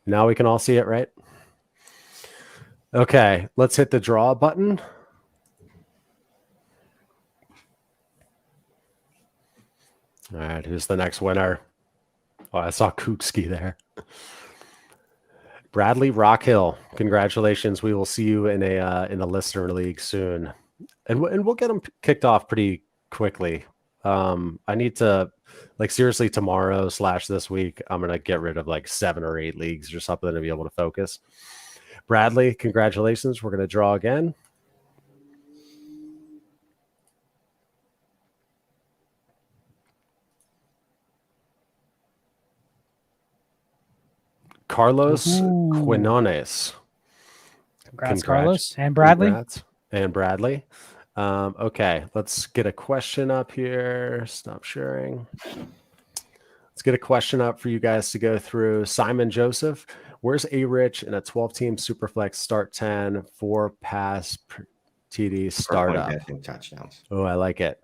now we can all see it, right? Okay, let's hit the draw button. All right, who's the next winner? Oh, I saw Kookski there. Bradley Rockhill, congratulations. We will see you in a listener league soon. And we'll get them kicked off pretty quickly. I need to, like, seriously, tomorrow / this week, I'm going to get rid of like 7 or 8 leagues or something to be able to focus. Bradley, congratulations. We're going to draw again. Carlos Quinones. Congrats, Carlos and Bradley. Congrats. And Bradley. Okay, let's get a question up here. Stop sharing. Let's get a question up for you guys to go through. Simon Joseph, where's A-Rich in a 12-team Superflex start 10, 4 pass TD startup? Touchdowns. Oh, I like it.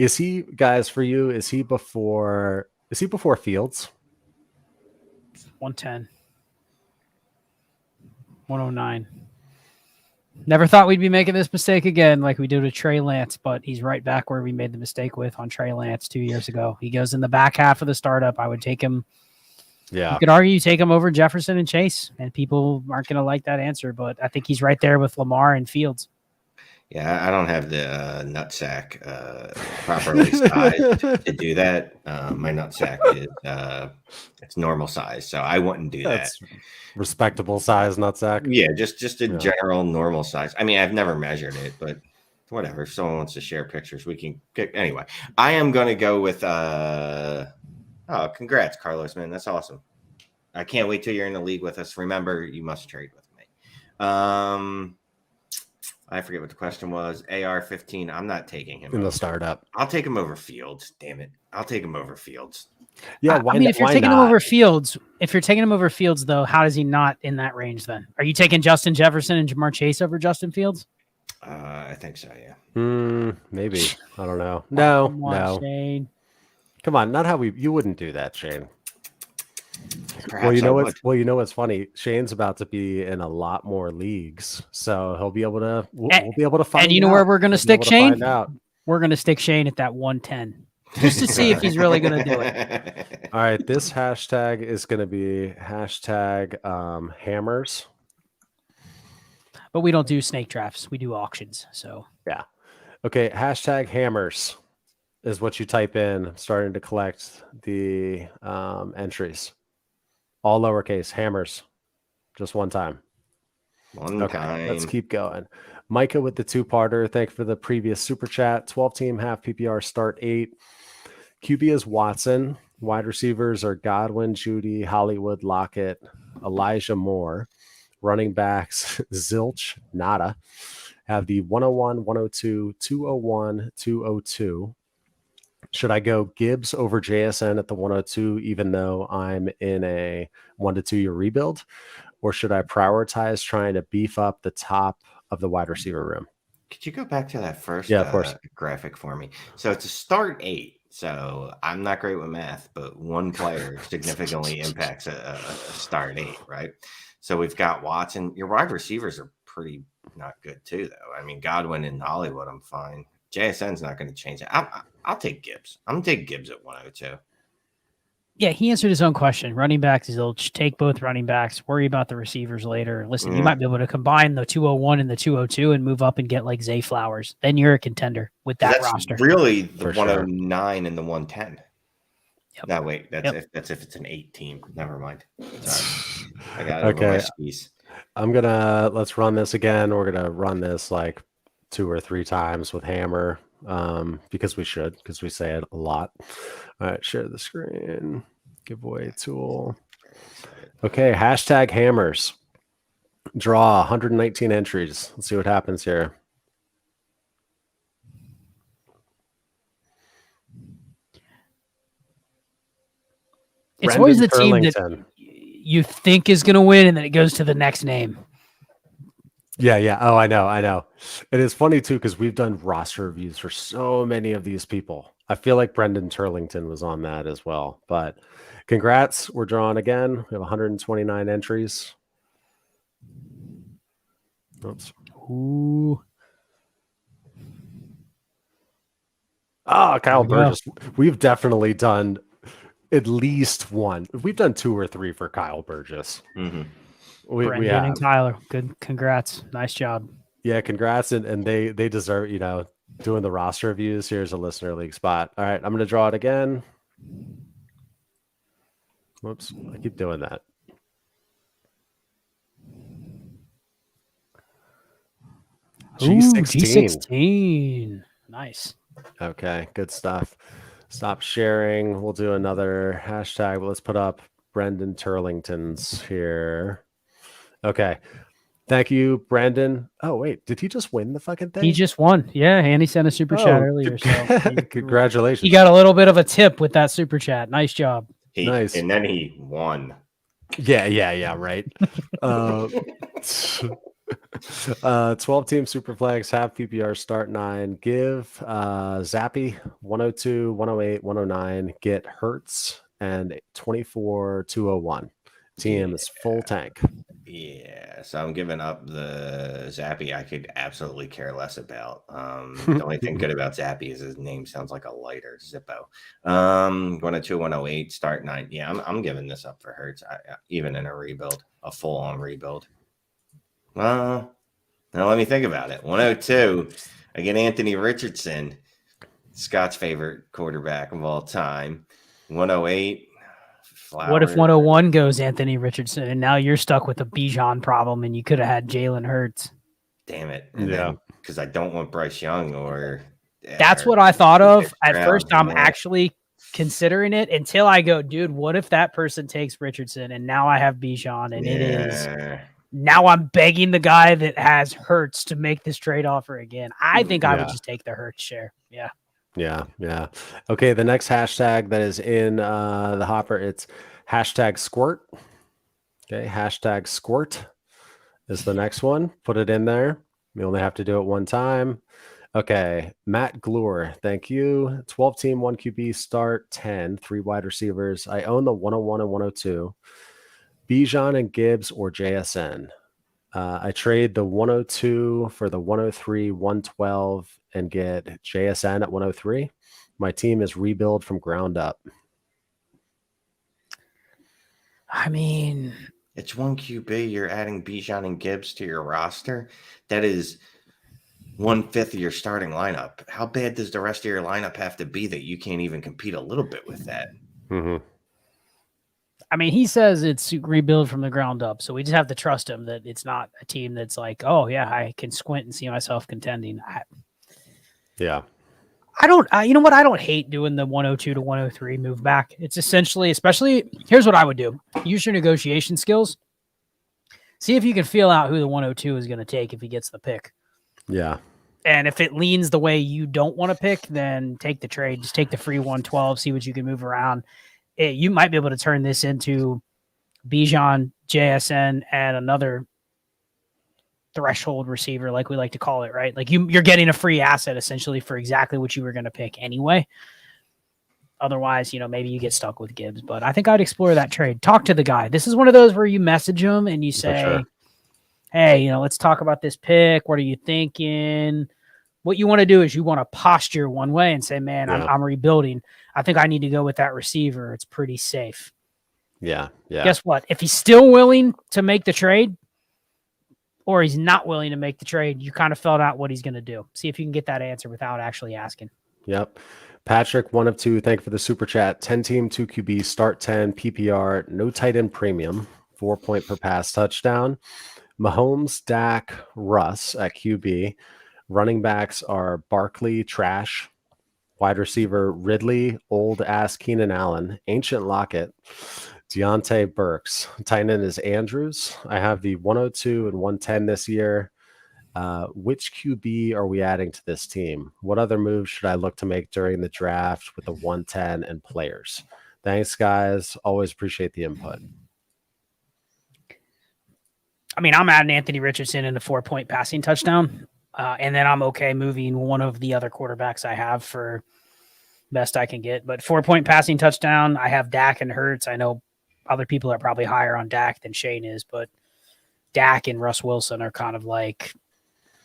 Is he, guys, for you, is he before Fields? 110. 109. Never thought we'd be making this mistake again like we did with Trey Lance, but he's right back where we made the mistake with on Trey Lance 2 years ago. He goes in the back half of the startup. I would take him Yeah. You could argue you take him over Jefferson and Chase, and people aren't going to like that answer, but I think he's right there with Lamar and Fields. Yeah, I don't have the nutsack properly sized to do that. My nutsack is it's normal size, so I wouldn't do that. That's respectable size nutsack. Yeah, just a general normal size. I mean, I've never measured it, but whatever. If someone wants to share pictures, we can get anyway. I am gonna go with oh, congrats, Carlos, man. That's awesome. I can't wait till you're in the league with us. Remember, you must trade with me. I forget what the question was. AR-15. I'm not taking him in the over. startup. I'll take him over Fields. Damn it. I'll take him over Fields. Yeah, I mean, if you're taking him over Fields, though, how is he not in that range then? Are you taking Justin Jefferson and Jamar Chase over Justin Fields? I think so, yeah. Maybe. I don't know. No. Shane. Come on, not how you wouldn't do that, Shane. Perhaps Well, you know what's funny? Shane's about to be in a lot more leagues, so he'll be able to. We'll be able to find. And you know where we're going to stick Shane? Out. We're going to stick Shane at that 110, just to see if he's really going to do it. All right, this hashtag is going to be hashtag hammers. But we don't do snake drafts; we do auctions. So yeah, okay. Hashtag hammers is what you type in. I'm starting to collect the entries. All lowercase, hammers. Just one time. Let's keep going. Micah with the two-parter. Thank you for the previous super chat. 12-team half PPR start 8. QB is Watson. Wide receivers are Godwin, Judy, Hollywood, Lockett, Elijah Moore. Running backs, Zilch, Nada. Have the 101, 102, 201, 202. Should I go Gibbs over JSN at the 102, even though I'm in a 1 to 2 year rebuild? Or should I prioritize trying to beef up the top of the wide receiver room? Could you go back to that first of course. Graphic for me? So it's a start 8. So I'm not great with math, but one player significantly impacts a start 8, right? So we've got Watson. Your wide receivers are pretty not good too, though. I mean, Godwin and Hollywood, I'm fine. JSN's not going to change it. I'll take Gibbs. I'm going to take Gibbs at 102. Yeah, he answered his own question. Running backs, Zilch, take both running backs. Worry about the receivers later. Listen, you might be able to combine the 201 and the 202 and move up and get like Zay Flowers. Then you're a contender with that roster. Really, the 109 and the 110. Yep. No, wait. That's if it's an 8 team. Never mind. Sorry. I got it over my skis. Let's run this again. We're gonna run this like 2 or 3 times with hammer because we say it a lot. All right, share the screen, giveaway tool. Okay, hashtag hammers. Draw 119 entries. Let's see what happens here. It's always the team that you think is going to win, and then it goes to the next name. Yeah. Oh, I know. It is funny too because we've done roster reviews for so many of these people. I feel like Brendan Turlington was on that as well. But congrats, we're drawing again. We have 129 entries. Oops. Ooh. Kyle Burgess. We've definitely done at least one. We've done 2 or 3 for Kyle Burgess. Mm-hmm. We have. And Tyler, good. Congrats. Nice job. Yeah, congrats. And they deserve, doing the roster reviews. Here's a listener league spot. All right, I'm going to draw it again. Whoops, I keep doing that. G16. Nice. Okay, good stuff. Stop sharing. We'll do another hashtag. Let's put up Brendan Turlington's here. Okay. Thank you, Brandon. Oh, wait. Did he just win the fucking thing? He just won. Yeah, and he sent a super chat earlier. So congratulations. He got a little bit of a tip with that super chat. Nice job. Nice. And then he won. Yeah, right. 12-team super flags, half PPR, start 9. Give Zappy 102, 108, 109. Get Hertz and 24, 201. Team is full tank. Yeah, so I'm giving up the Zappy. I could absolutely care less about. The only thing good about Zappy is his name sounds like a lighter, Zippo. 102, 108, start 9. Yeah, I'm giving this up for Hurts, even in a rebuild, a full-on rebuild. Now let me think about it. 102, I get Anthony Richardson, Scott's favorite quarterback of all time. 108. What if 101 goes Anthony Richardson, and now you're stuck with a Bijan problem, and you could have had Jalen Hurts? Damn it! And because I don't want Bryce Young or. That's what I thought of at first. I'm actually considering it until I go, dude. What if that person takes Richardson, and now I have Bijan, and it is now I'm begging the guy that has Hurts to make this trade offer again. I think I would just take the Hurts share. Yeah. Yeah. Okay, the next hashtag that is in the hopper, it's hashtag squirt. Okay, hashtag squirt is the next one. Put it in there. We only have to do it one time. Okay, Matt Glure, thank you. 12 team, 1 QB, start 10, 3 wide receivers. I own the 101 and 102. Bijan and Gibbs or JSN. I trade the 102 for the 103, 112, and get JSN at 103. My team is rebuild from ground up. I mean, it's 1 QB. You're adding Bijan and Gibbs to your roster. That is 1/5 of your starting lineup. How bad does the rest of your lineup have to be that you can't even compete a little bit with that? Mm-hmm. I mean, he says it's rebuild from the ground up, so we just have to trust him that it's not a team that's like, oh, yeah, I can squint and see myself contending. I don't, you know what? I don't hate doing the 102 to 103 move back. It's essentially, especially, here's what I would do. Use your negotiation skills. See if you can feel out who the 102 is going to take if he gets the pick. Yeah. And if it leans the way you don't want to pick, then take the trade. Just take the free 112, see what you can move around. You might be able to turn this into Bijan, JSN, and another threshold receiver, like we like to call it, right? Like you're getting a free asset essentially for exactly what you were going to pick anyway. Otherwise, maybe you get stuck with Gibbs, but I think I'd explore that trade. Talk to the guy. This is one of those where you message him and you say, hey, let's talk about this pick. What are you thinking? What you want to do is you want to posture one way and say, man, I'm rebuilding. I think I need to go with that receiver. It's pretty safe. Yeah. Guess what? If he's still willing to make the trade or he's not willing to make the trade, you kind of felt out what he's going to do. See if you can get that answer without actually asking. Yep. Patrick, 1 of 2. Thank you for the super chat. 10 team, 2 QB, start 10, PPR, no tight end premium, 4 point per pass touchdown. Mahomes, Dak, Russ at QB. Running backs are Barkley, trash. Wide receiver, Ridley, old ass Keenan Allen, ancient Lockett, Deontay Burks. Tight end is Andrews. I have the 102 and 110 this year. Which QB are we adding to this team? What other moves should I look to make during the draft with the 110 and players? Thanks, guys. Always appreciate the input. I mean, I'm adding Anthony Richardson in a 4 point passing touchdown. And then I'm okay moving one of the other quarterbacks I have for best I can get. But 4 point passing touchdown, I have Dak and Hurts. I know other people are probably higher on Dak than Shane is, but Dak and Russ Wilson are kind of like,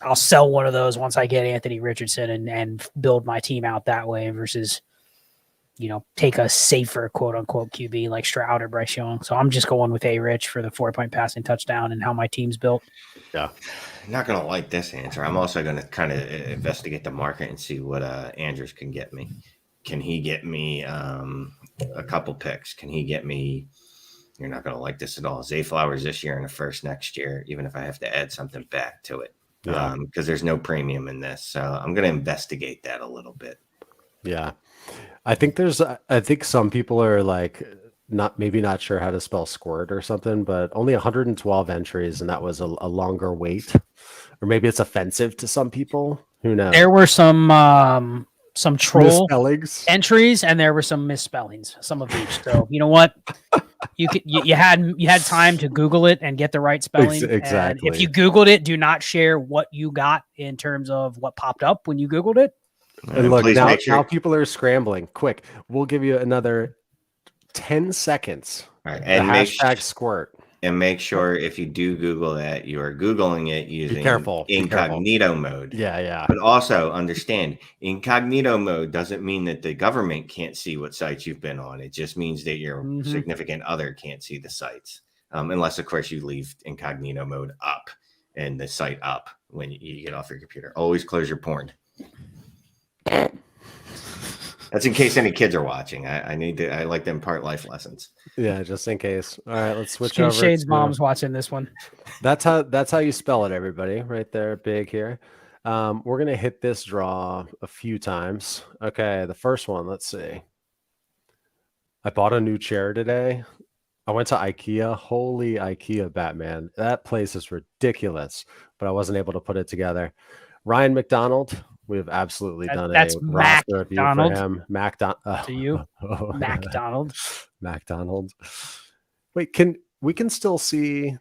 I'll sell one of those once I get Anthony Richardson and build my team out that way versus, take a safer quote unquote QB like Stroud or Bryce Young. So I'm just going with A-Rich for the 4 point passing touchdown and how my team's built. Yeah. I'm not going to like this answer. I'm also going to kind of investigate the market and see what Andrews can get me. Can he get me a couple picks? Can he get me, you're not going to like this at all, Zay Flowers this year and the first next year, even if I have to add something back to it. Because there's no premium in this. So I'm going to investigate that a little bit. Yeah. I think some people are like not sure how to spell squirt or something, but only 112 entries. And that was a longer wait, or maybe it's offensive to some people. Who knows? There were some troll misspellings entries and there were some misspellings, some of each. So you know what? You had time to Google it and get the right spelling. Exactly. And if you Googled it, do not share what you got in terms of what popped up when you Googled it. And look, now people are scrambling. Quick, we'll give you another 10 seconds. All right, The and hashtag squirt. make sure if you do Google that, you are Googling it using careful. incognito mode. Yeah. But also understand, incognito mode doesn't mean that the government can't see what sites you've been on. It just means that your significant other can't see the sites, unless, of course, you leave incognito mode up and the site up when you get off your computer. Always close your porn. That's in case any kids are watching. I like to impart life lessons. Yeah, just in case. All right, let's switch In over. Shane's mom's watching this one. That's how you spell it, everybody. Right there, big here. We're gonna hit this draw a few times. Okay, the first one. Let's see. I bought a new chair today. I went to IKEA. Holy IKEA, Batman! That place is ridiculous. But I wasn't able to put it together. Ryan McDonald. We have absolutely done That's a roster review for MacDonald. him. To you, MacDonald. MacDonald. Wait, we can still see?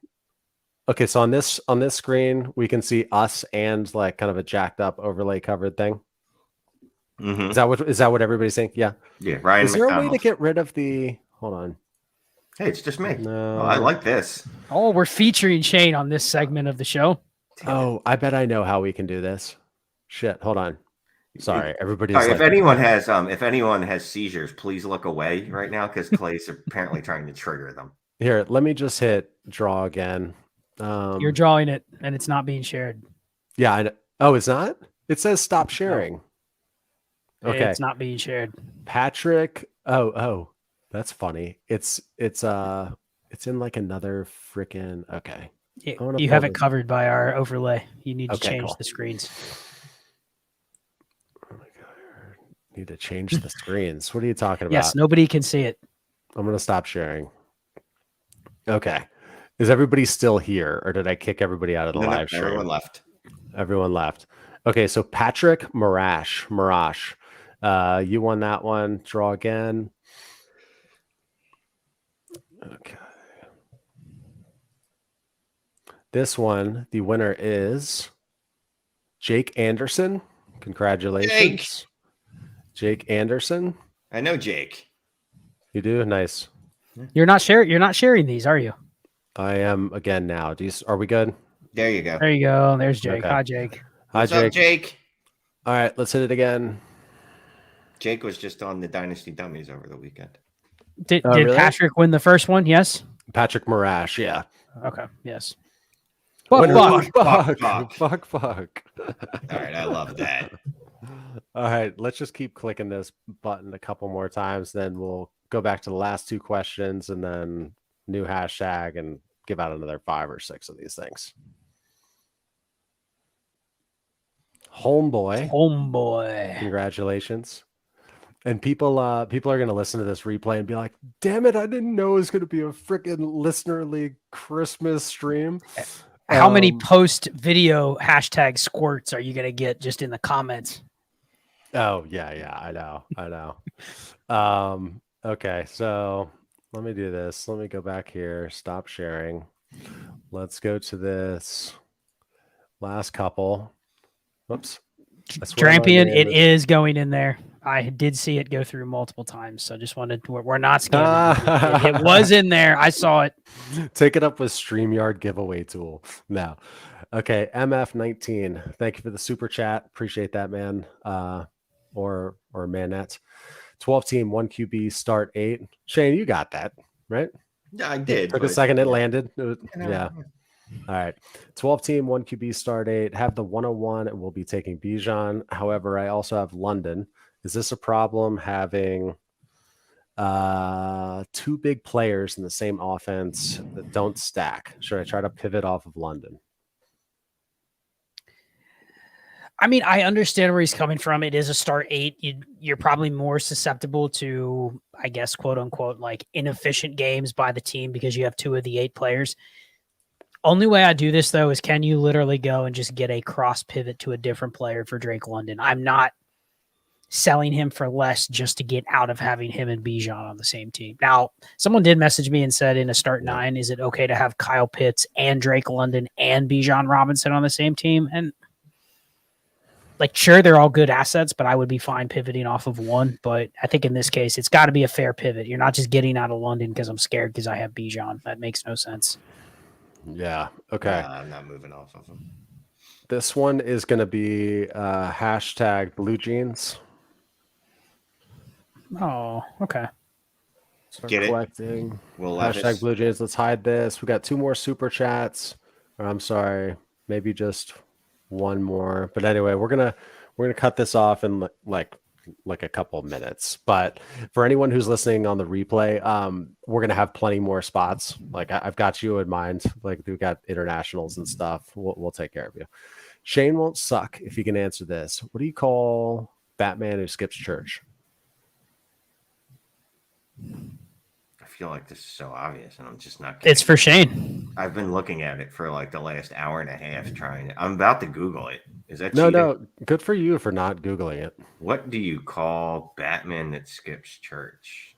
Okay, so on this screen, we can see us and like kind of a jacked up overlay covered thing. Mm-hmm. Is that what everybody's saying? Yeah. Yeah. Ryan. Is there a way to get rid of the? Hold on. Hey, it's just me. No. Oh, I like this. Oh, we're featuring Shane on this segment of the show. Oh, I bet I know how we can do this. Shit, hold on. Sorry, everybody's. Sorry, like, if anyone has seizures, please look away right now because Clay's apparently trying to trigger them. Here, let me just hit draw again. You're drawing it, and it's not being shared. Yeah, I know. Oh, it's not? It says stop sharing. No. Okay. It's not being shared. Patrick. Oh, that's funny. It's in like another freaking. Okay. You have it covered by our overlay. You need to change the screens. Oh my God. Need to change the screens. What are you talking about? Yes, nobody can see it. I'm going to stop sharing. Okay. Is everybody still here or did I kick everybody out of the live stream? Everyone left. Okay. So Patrick Marash, you won that one. Draw again. Okay. This one, the winner is Jake Anderson. Congratulations. Jake Anderson. I know Jake. You do? Nice. You're not sharing these, are you? I am again now. Are we good? There you go. There you go. There's Jake. Okay. Hi, Jake. What's up, Jake? All right, let's hit it again. Jake was just on the Dynasty Dummies over the weekend. Did really? Patrick win the first one? Yes. Patrick Marash, yeah. Okay. Yes. Fuck. All right, I love that. All right, let's just keep clicking this button a couple more times. Then we'll go back to the last two questions and then new hashtag and give out another 5 or 6 of these things. Homeboy. Congratulations. And people are going to listen to this replay and be like, damn it, I didn't know it was going to be a freaking listener league Christmas stream. How many post video hashtag squirts are you going to get just in the comments? Oh, yeah, I know. Okay, so let me do this. Let me go back here. Stop sharing. Let's go to this last couple. Whoops. Drampian, it is going in there. I did see it go through multiple times, so just wanted to. We're not scamming. It was in there. I saw it. Take it up with StreamYard giveaway tool. No. Okay, MF19. Thank you for the super chat. Appreciate that, man. Or manette. 12 team, 1 QB, start 8. Shane, you got that, right? Yeah, I did. Took a second, it landed. Yeah. All right. 12 team, 1 QB, start 8. Have the 101 and we'll be taking Bijan. However, I also have London. Is this a problem having 2 big players in the same offense that don't stack? Should I try to pivot off of London? I mean, I understand where he's coming from. It is a start 8. You're probably more susceptible to, I guess, quote unquote, like inefficient games by the team because you have 2 of the 8 players. Only way I do this, though, is can you literally go and just get a cross pivot to a different player for Drake London? I'm not selling him for less just to get out of having him and Bijan on the same team. Now, someone did message me and said in a start 9, is it okay to have Kyle Pitts and Drake London and Bijan Robinson on the same team? And like, sure, they're all good assets, but I would be fine pivoting off of one. But I think in this case, it's got to be a fair pivot. You're not just getting out of London because I'm scared because I have Bijan. That makes no sense. Yeah. Okay. I'm not moving off of them. This one is going to be hashtag blue jeans. Oh, okay. Start Get it? collecting. We'll Hashtag blue jeans. Let's hide this. We got 2 more super chats. Or I'm sorry, maybe just 1 more. But anyway, we're gonna cut this off in like a couple of minutes. But for anyone who's listening on the replay, we're gonna have plenty more spots. Like I've got you in mind. Like we've got internationals and stuff. We'll take care of you. Shane won't suck if you can answer this. What do you call Batman who skips church? I feel like this is so obvious, and I'm just not kidding. It's for Shane. I've been looking at it for like the last hour and a half trying. I'm about to Google it. Is that No, cheating? no. Good for you for not Googling it. What do you call Batman that skips church?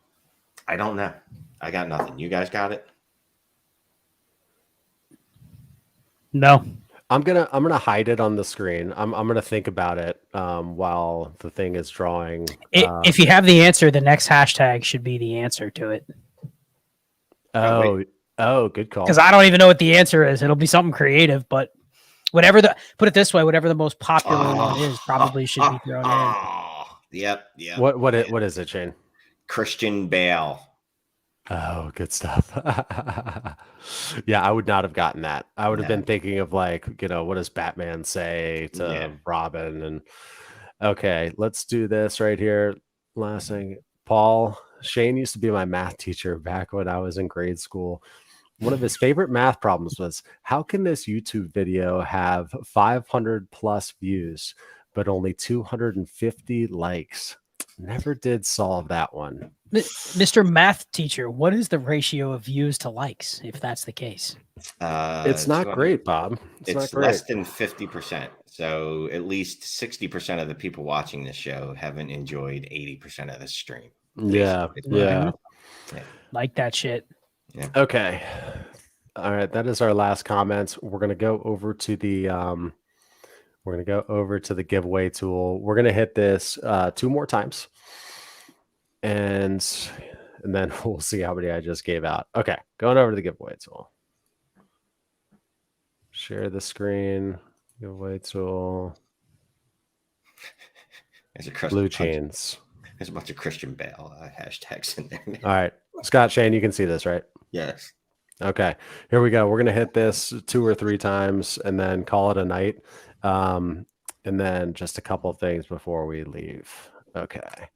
I don't know. I got nothing. You guys got it? No. I'm gonna hide it on the screen. I'm gonna think about it while the thing is drawing. If you have the answer, the next hashtag should be the answer to it. Oh, good call. Because I don't even know what the answer is. It'll be something creative, but whatever put it this way, whatever the most popular one is probably should be thrown in. Yep. What is it, Shane? Christian Bale. Oh, good stuff. Yeah, I would not have gotten that. I would have been thinking of like, what does Batman say to Robin? And okay, let's do this right here. Last thing, Paul. Shane used to be my math teacher back when I was in grade school. One of his favorite math problems was, how can this YouTube video have 500 plus views, but only 250 likes? Never did solve that one. Mr. Math Teacher, what is the ratio of views to likes, if that's the case? It's not great, Bob. It's not great. less than 50%. So at least 60% of the people watching the show haven't enjoyed 80% of the stream. Yeah. Like that shit. Yeah. Okay. All right. That is our last comments. We're gonna go over to the giveaway tool. We're gonna hit this 2 more times, and then we'll see how many I just gave out. Okay, going over to the giveaway tool. Share the screen. Giveaway tool. Blue chains. There's a bunch of Christian Bale hashtags in there. All right, Scott, Shane, you can see this, right? Yes. Okay, here we go. We're gonna hit this 2 or 3 times and then call it a night. And then just a couple of things before we leave. Okay,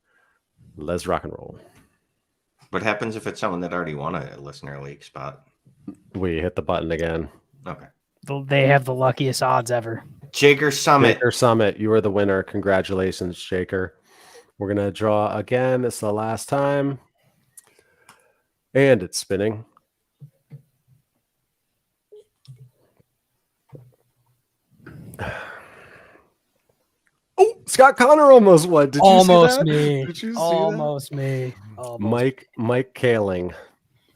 let's rock and roll. What happens if it's someone that already won a listener league spot? We hit the button again. Okay. They have the luckiest odds ever. Jaker Summit. Jaker Summit, you are the winner. Congratulations, Jaker. We're going to draw again. It's the last time. And it's spinning. Oh, Scott Connor almost won. Did you see that? Me. Did you see almost that? Me. Mike Kaling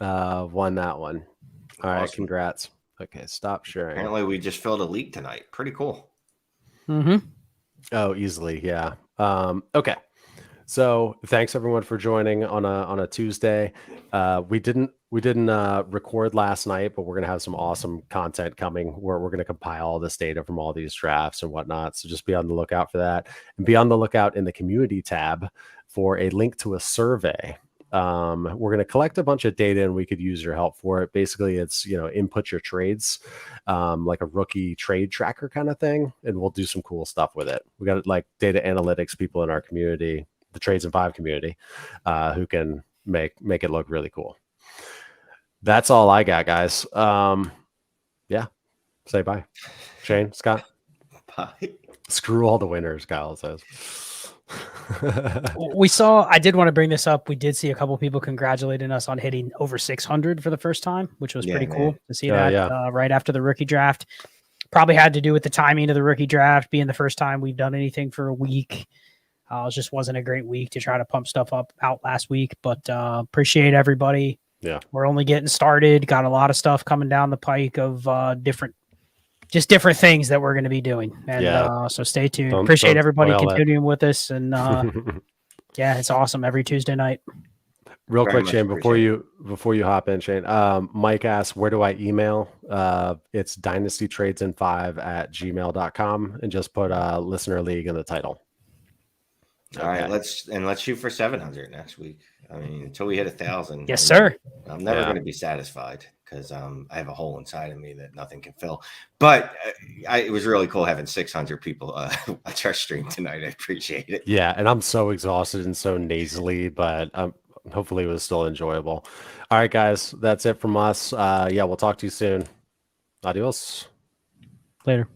won that one. All right, Awesome. congrats. Okay, stop sharing. Apparently, we just filled a league tonight. Pretty cool. Mm-hmm. Oh, easily, yeah. Okay. So thanks everyone for joining on a Tuesday. We didn't record last night, but we're gonna have some awesome content coming where we're gonna compile all this data from all these drafts and whatnot. So just be on the lookout for that, and be on the lookout in the community tab for a link to a survey. We're going to collect a bunch of data and we could use your help for it. Basically, it's, input your trades, like a rookie trade tracker kind of thing. And we'll do some cool stuff with it. We got like data analytics people in our community, the Trades in 5 community, who can make it look really cool. That's all I got, guys. Yeah. Say bye. Shane, Scott. Bye. Screw all the winners, Kyle says. I did want to bring this up. We did see a couple people congratulating us on hitting over 600 for the first time, which was pretty cool to see that right after the rookie draft. Probably had to do with the timing of the rookie draft being the first time we've done anything for a week. It just wasn't a great week to try to pump stuff out last week, but appreciate everybody. Yeah. We're only getting started. Got a lot of stuff coming down the pike of different just different things that we're going to be doing. And so stay tuned. Appreciate everybody continuing with us. And yeah, it's awesome every Tuesday night. Real quick, Shane, before you hop in, Shane, Mike asks, where do I email? It's dynastytradesin5@gmail.com, and just put listener league in the title. All right, let's shoot for 700 next week. I mean, until we hit 1,000. Yes, sir. I'm never going to be satisfied because I have a hole inside of me that nothing can fill. But it was really cool having 600 people watch our stream tonight. I appreciate it. Yeah, and I'm so exhausted and so nasally, but hopefully it was still enjoyable. All right, guys, that's it from us. Yeah, we'll talk to you soon. Adios. Later.